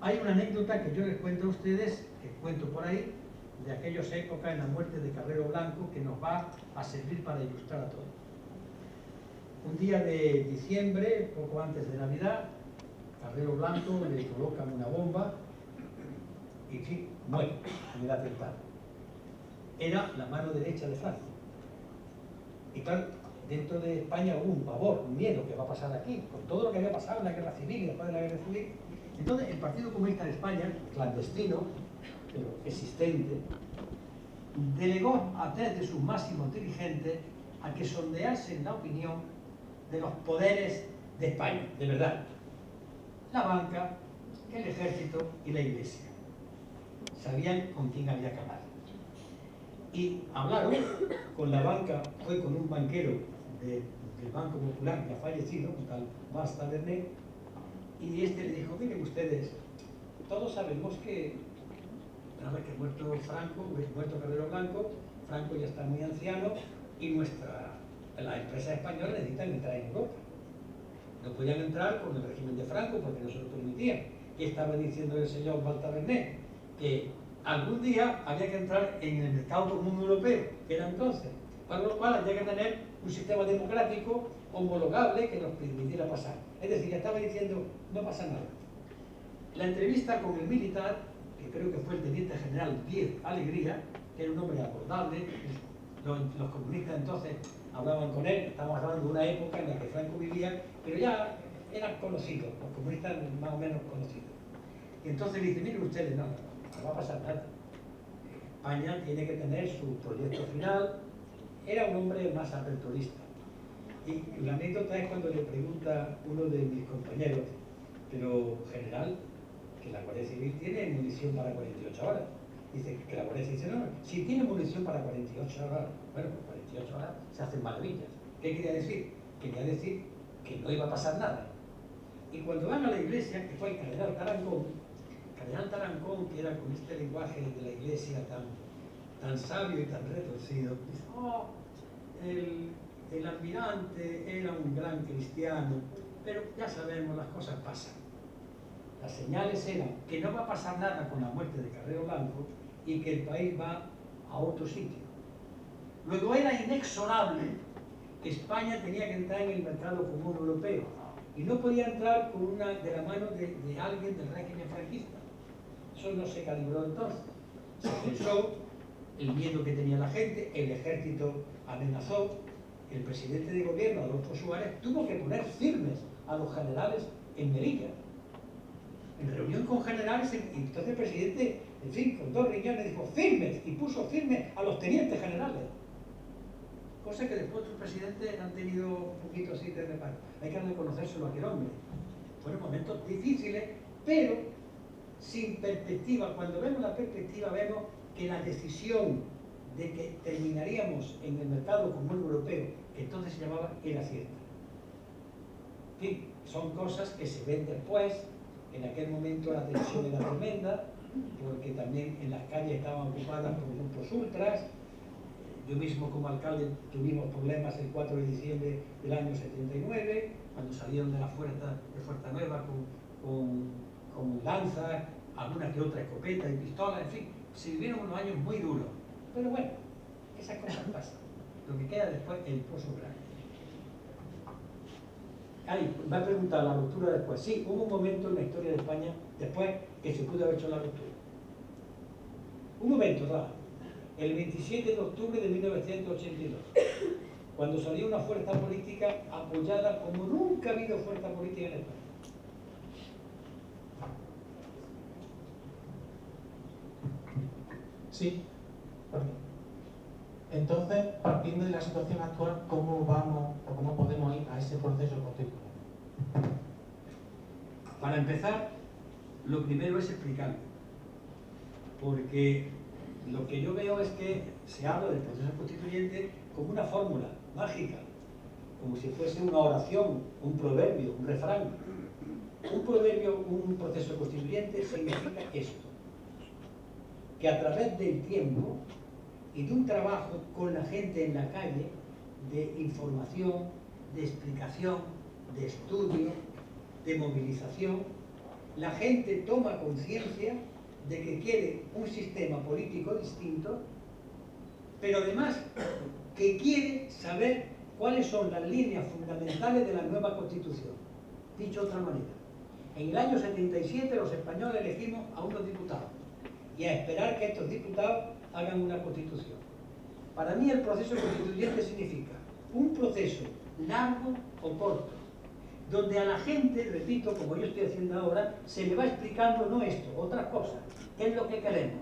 Hay una anécdota que yo les cuento a ustedes, que cuento por ahí, de aquellas épocas en la muerte de Carrero Blanco, que nos va a servir para ilustrar a todos. Un día de diciembre, poco antes de Navidad, Carrero Blanco le colocan una bomba y, en fin, muere en el atentado. Era la mano derecha de Franco. Y claro, dentro de España hubo un pavor, un miedo, ¿qué va a pasar aquí? Con todo lo que había pasado en la guerra civil y después de la guerra civil. Entonces, el Partido Comunista de España, clandestino, pero existente, delegó a 3 de sus máximos dirigentes a que sondeasen la opinión de los poderes de España, de verdad. La banca, el ejército y la iglesia. Sabían con quién había que hablar. Y hablaron con la banca, fue con un banquero del Banco Popular que ha fallecido, un tal Mas Taberner, y este le dijo: miren ustedes, todos sabemos que una vez que muerto Franco, muerto Carrero Blanco, Franco ya está muy anciano y las empresas españolas necesitan entrar en Europa. No podían entrar con el régimen de Franco porque no se lo permitían. Y estaba diciendo el señor Baltabernet que algún día había que entrar en el mercado común europeo, que era entonces, para lo cual había que tener un sistema democrático homologable que nos permitiera pasar. Es decir, estaba diciendo, no pasa nada. La entrevista con el militar, que creo que fue el teniente general Diez Alegría, que era un hombre abordable, los comunistas entonces hablaban con él, estamos hablando de una época en la que Franco vivía, pero ya eran conocidos, los comunistas más o menos conocidos. Y entonces le dice: miren ustedes, no va a pasar nada. España tiene que tener su proyecto final. Era un hombre más aperturista. Y la anécdota es cuando le pregunta uno de mis compañeros: pero general, que la Guardia Civil tiene munición para 48 horas. Dice que la Guardia Civil dice: no, si tiene munición para 48 horas, bueno, pues 48 horas se hacen maravillas. ¿Qué quería decir? Quería decir que no iba a pasar nada. Y cuando van a la iglesia, que fue el cardenal Tarancón, que era con este lenguaje de la iglesia tan sabio y tan retorcido, dice: oh, el almirante era un gran cristiano, pero ya sabemos, las cosas pasan. Las señales eran que no va a pasar nada con la muerte de Carrero Blanco y que el país va a otro sitio. Luego era inexorable que España tenía que entrar en el mercado común europeo y no podía entrar de la mano de alguien del régimen franquista. Eso no se calibró entonces. Se pensó el miedo que tenía la gente, el ejército amenazó, el presidente de gobierno, Adolfo Suárez, tuvo que poner firmes a los generales en Melilla. En reunión con generales, y entonces el presidente, en fin, con 2 riñones, dijo firmes, y puso firmes a los tenientes generales. Cosa que después otros presidentes han tenido un poquito así de reparo. Hay que reconocérselo a aquel hombre. Fueron momentos difíciles, pero sin perspectiva. Cuando vemos la perspectiva, vemos que la decisión de que terminaríamos en el mercado común europeo, que entonces se llamaba, era cierta. En fin, son cosas que se ven después. En aquel momento la tensión era tremenda, porque también en las calles estaban ocupadas por grupos ultras. Yo mismo como alcalde tuvimos problemas el 4 de diciembre del año 79, cuando salieron de la Fuerza Nueva con lanzas, alguna que otra escopeta y pistola, en fin, se vivieron unos años muy duros. Pero bueno, esas cosas pasan. Lo que queda después es el pozo grande. me ha preguntado la ruptura después. Sí, hubo un momento en la historia de España después que se pudo haber hecho la ruptura. Un momento, ¿verdad? El 27 de octubre de 1982, cuando salió una fuerza política apoyada como nunca ha habido fuerza política en España. Sí. Entonces, partiendo de la situación actual, ¿cómo vamos o cómo podemos ir a ese proceso constitucional? Para empezar, lo primero es explicarlo, porque lo que yo veo es que se habla del proceso constituyente como una fórmula mágica, como si fuese una oración, un proverbio, un refrán. Un proverbio, un proceso constituyente significa esto, que a través del tiempo y de un trabajo con la gente en la calle, de información, de explicación, de estudio, de movilización, la gente toma conciencia de que quiere un sistema político distinto, pero además que quiere saber cuáles son las líneas fundamentales de la nueva Constitución. Dicho de otra manera, en el año 77 los españoles elegimos a unos diputados y a esperar que estos diputados hagan una Constitución. Para mí el proceso constituyente significa un proceso largo o corto, donde a la gente, repito, como yo estoy haciendo ahora, se le va explicando no esto, otras cosas, qué es lo que queremos,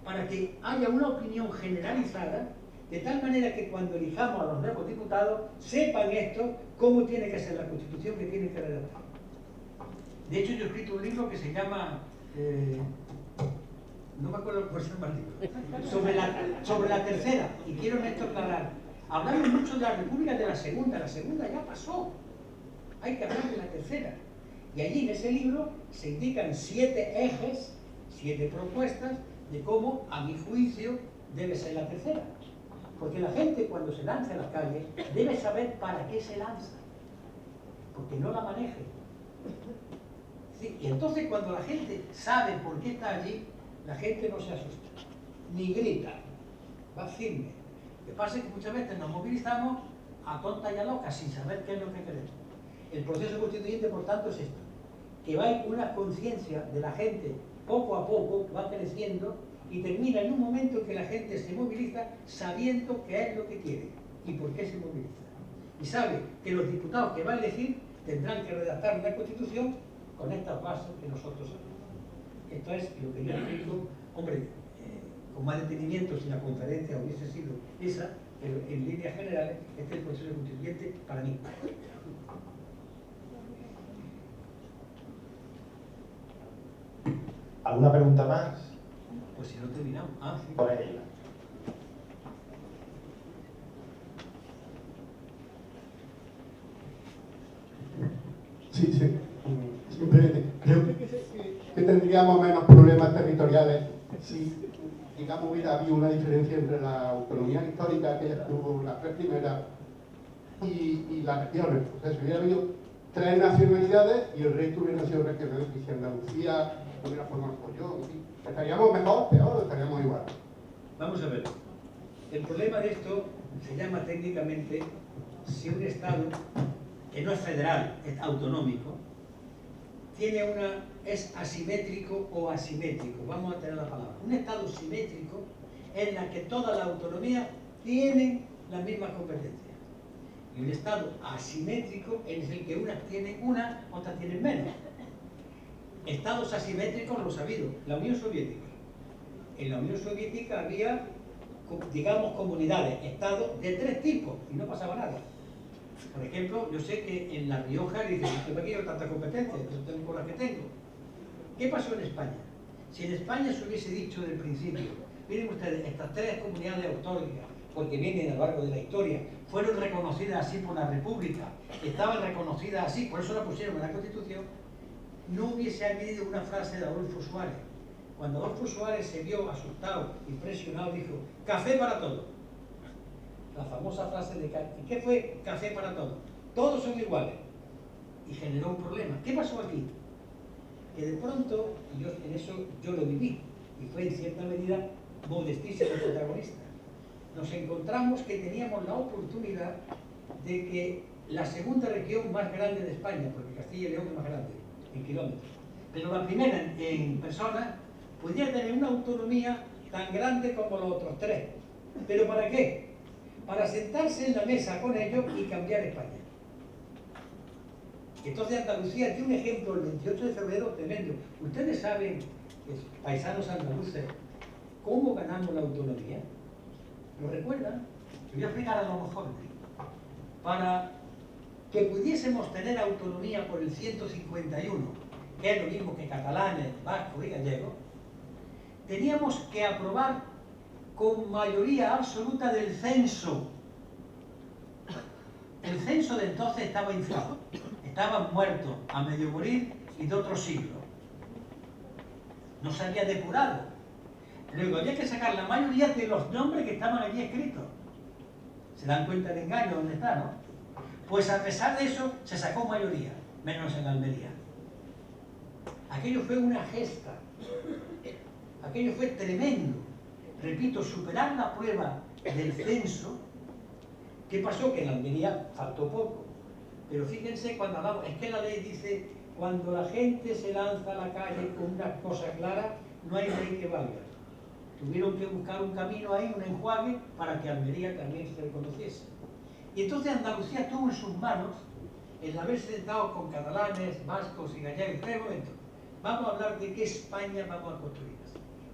para que haya una opinión generalizada, de tal manera que cuando elijamos a los nuevos diputados, sepan esto, cómo tiene que ser la Constitución que tienen que redactar. De hecho, yo he escrito un libro que se llama, no me acuerdo cuál es el libro, sobre la tercera, y quiero en esto aclarar. Hablamos mucho de la República de la segunda ya pasó. Hay que hablar de la tercera. Y allí en ese libro se indican 7 ejes, 7 propuestas de cómo, a mi juicio, debe ser la tercera. Porque la gente cuando se lanza a la calle debe saber para qué se lanza, porque no la maneje. ¿Sí? Y entonces cuando la gente sabe por qué está allí, la gente no se asusta, ni grita, va firme. Lo que pasa es que muchas veces nos movilizamos a tonta y a loca sin saber qué es lo que queremos. El proceso constituyente, por tanto, es esto, que va en una conciencia de la gente poco a poco, va creciendo y termina en un momento en que la gente se moviliza sabiendo qué es lo que quiere y por qué se moviliza. Y sabe que los diputados que va a elegir tendrán que redactar una constitución con estas bases que nosotros hacemos. Esto es lo que yo explico, hombre, con más detenimiento si la conferencia hubiese sido esa, pero en líneas generales este es el proceso constituyente para mí. ¿Alguna pregunta más? Pues si no terminamos. Ah, sí. Por ahí. Sí. Simplemente creo que tendríamos menos problemas territoriales si, digamos, hubiera habido una diferencia entre la autonomía histórica, que tuvo las 3 primeras, y las regiones. O sea, si hubiera habido 3 nacionalidades y el resto hubiera sido regiones, y si Andalucía hubiera formado yo, ¿estaríamos mejor, peor o estaríamos igual? Vamos a ver. El problema de esto se llama técnicamente si un Estado, que no es federal, es autonómico, es asimétrico o asimétrico. Vamos a tener la palabra. Un Estado simétrico es en la que toda la autonomía tiene la misma competencia. Y un Estado asimétrico es el que unas tienen una, otras tienen menos. Estados asimétricos lo ha habido. La Unión Soviética. En la Unión Soviética había, digamos, comunidades, estados de 3 tipos y no pasaba nada. Por ejemplo, yo sé que en La Rioja dicen, yo me quiero tanta competencia, yo tengo la que tengo. ¿Qué pasó en España? Si en España se hubiese dicho del principio, miren ustedes, estas 3 comunidades autónomas, porque vienen a lo largo de la historia, fueron reconocidas así por la República, estaban reconocidas así, por eso la pusieron en la Constitución, no hubiese habido una frase de Adolfo Suárez. Cuando Adolfo Suárez se vio asustado y presionado, dijo, café para todos. La famosa frase de café. ¿Y qué fue café para todos? Todos son iguales. Y generó un problema. ¿Qué pasó aquí? Que de pronto, y en eso yo lo viví, y fue en cierta medida modestísimo protagonista, nos encontramos que teníamos la oportunidad de que la segunda región más grande de España, porque Castilla y León es más grande, en kilómetros. Pero la primera en personas podía tener una autonomía tan grande como los otros tres. ¿Pero para qué? Para sentarse en la mesa con ellos y cambiar España. Entonces Andalucía tiene un ejemplo el 28 de febrero tremendo. Ustedes saben, paisanos andaluces, cómo ganamos la autonomía. ¿Lo recuerdan? Yo voy a explicar a lo mejor. Para que pudiésemos tener autonomía por el 151, que es lo mismo que catalanes, vascos y gallegos, teníamos que aprobar con mayoría absoluta del censo. El censo de entonces estaba inflado, estaban muertos, a medio morir y de otro siglo. No se había depurado. Luego había que sacar la mayoría de los nombres que estaban allí escritos. ¿Se dan cuenta del engaño dónde está, no? Pues a pesar de eso, se sacó mayoría, menos en Almería. Aquello fue una gesta. Aquello fue tremendo. Repito, superar la prueba del censo. ¿Qué pasó? Que en Almería faltó poco. Pero fíjense cuando hablamos, es que la ley dice, cuando la gente se lanza a la calle con una cosa clara, no hay ley que valga. Tuvieron que buscar un camino ahí, un enjuague, para que Almería también se reconociese. Y entonces Andalucía tuvo en sus manos el haberse sentado con catalanes, vascos y gallegos. En momento, vamos a hablar de qué España vamos a construir.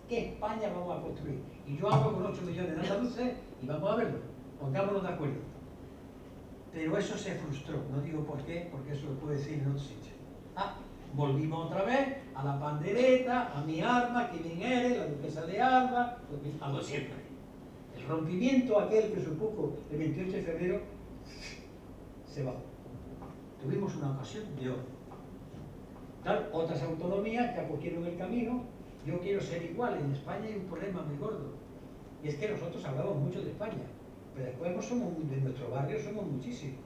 ¿Qué España vamos a construir? Y yo hablo con 8 millones de andaluces y vamos a verlo. Pongámonos de acuerdo. Pero eso se frustró. No digo por qué, porque eso lo puedo decir en otro sitio. Volvimos otra vez a la pandereta, a mi Alba, que bien eres, la duquesa de Alba, a lo siempre. El rompimiento aquel que supuso el 28 de febrero se bajó. Tuvimos una ocasión de oro. Tal, otras autonomías ya cogieron el camino. Yo quiero ser igual. En España hay un problema muy gordo. Y es que nosotros hablamos mucho de España, pero después no somos, de nuestro barrio somos muchísimos.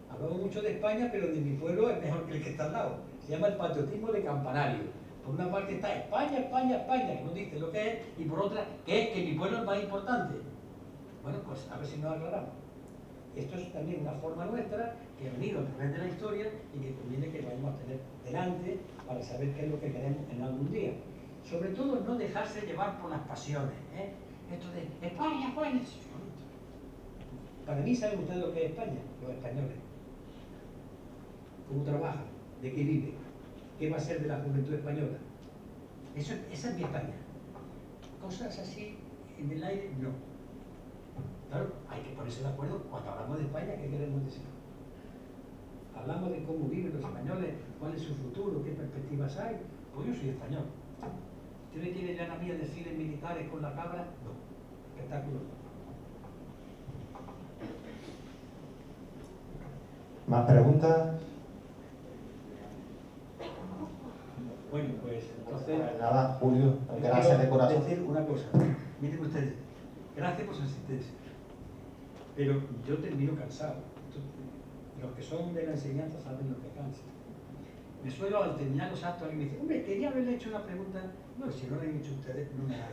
Hablamos mucho de España, pero de mi pueblo es mejor que el que está al lado. Se llama el patriotismo de campanario. Por una parte está España, España, España, que no dice lo que es, y por otra, que es que mi pueblo es más importante. Bueno, pues a ver si nos aclaramos. Esto es también una forma nuestra que ha venido a través de la historia y que conviene que vayamos a tener delante para saber qué es lo que queremos en algún día. Sobre todo no dejarse llevar por las pasiones. Esto de España, España. Para mí, ¿saben ustedes lo que es España? Los españoles. ¿Cómo trabajan? ¿De qué vive? ¿Qué va a ser de la juventud española? Esa es mi España. Cosas así en el aire, no. Claro, hay que ponerse de acuerdo cuando hablamos de España, ¿qué queremos decir? Hablamos de cómo viven los españoles, cuál es su futuro, qué perspectivas hay. Pues yo soy español. ¿Usted me quiere ya a mí a desfiles militares con la cabra? No. Espectáculo. ¿Más preguntas? Bueno, pues entonces... Nada, Julio, gracias de corazón. Quiero decir una cosa. Miren ustedes, gracias por su asistencia. Pero yo termino cansado. Los que son de la enseñanza saben lo que cansa. Me suelo al terminar los actos y me dicen, hombre, quería haberle hecho una pregunta. No, si no la han hecho ustedes, no me la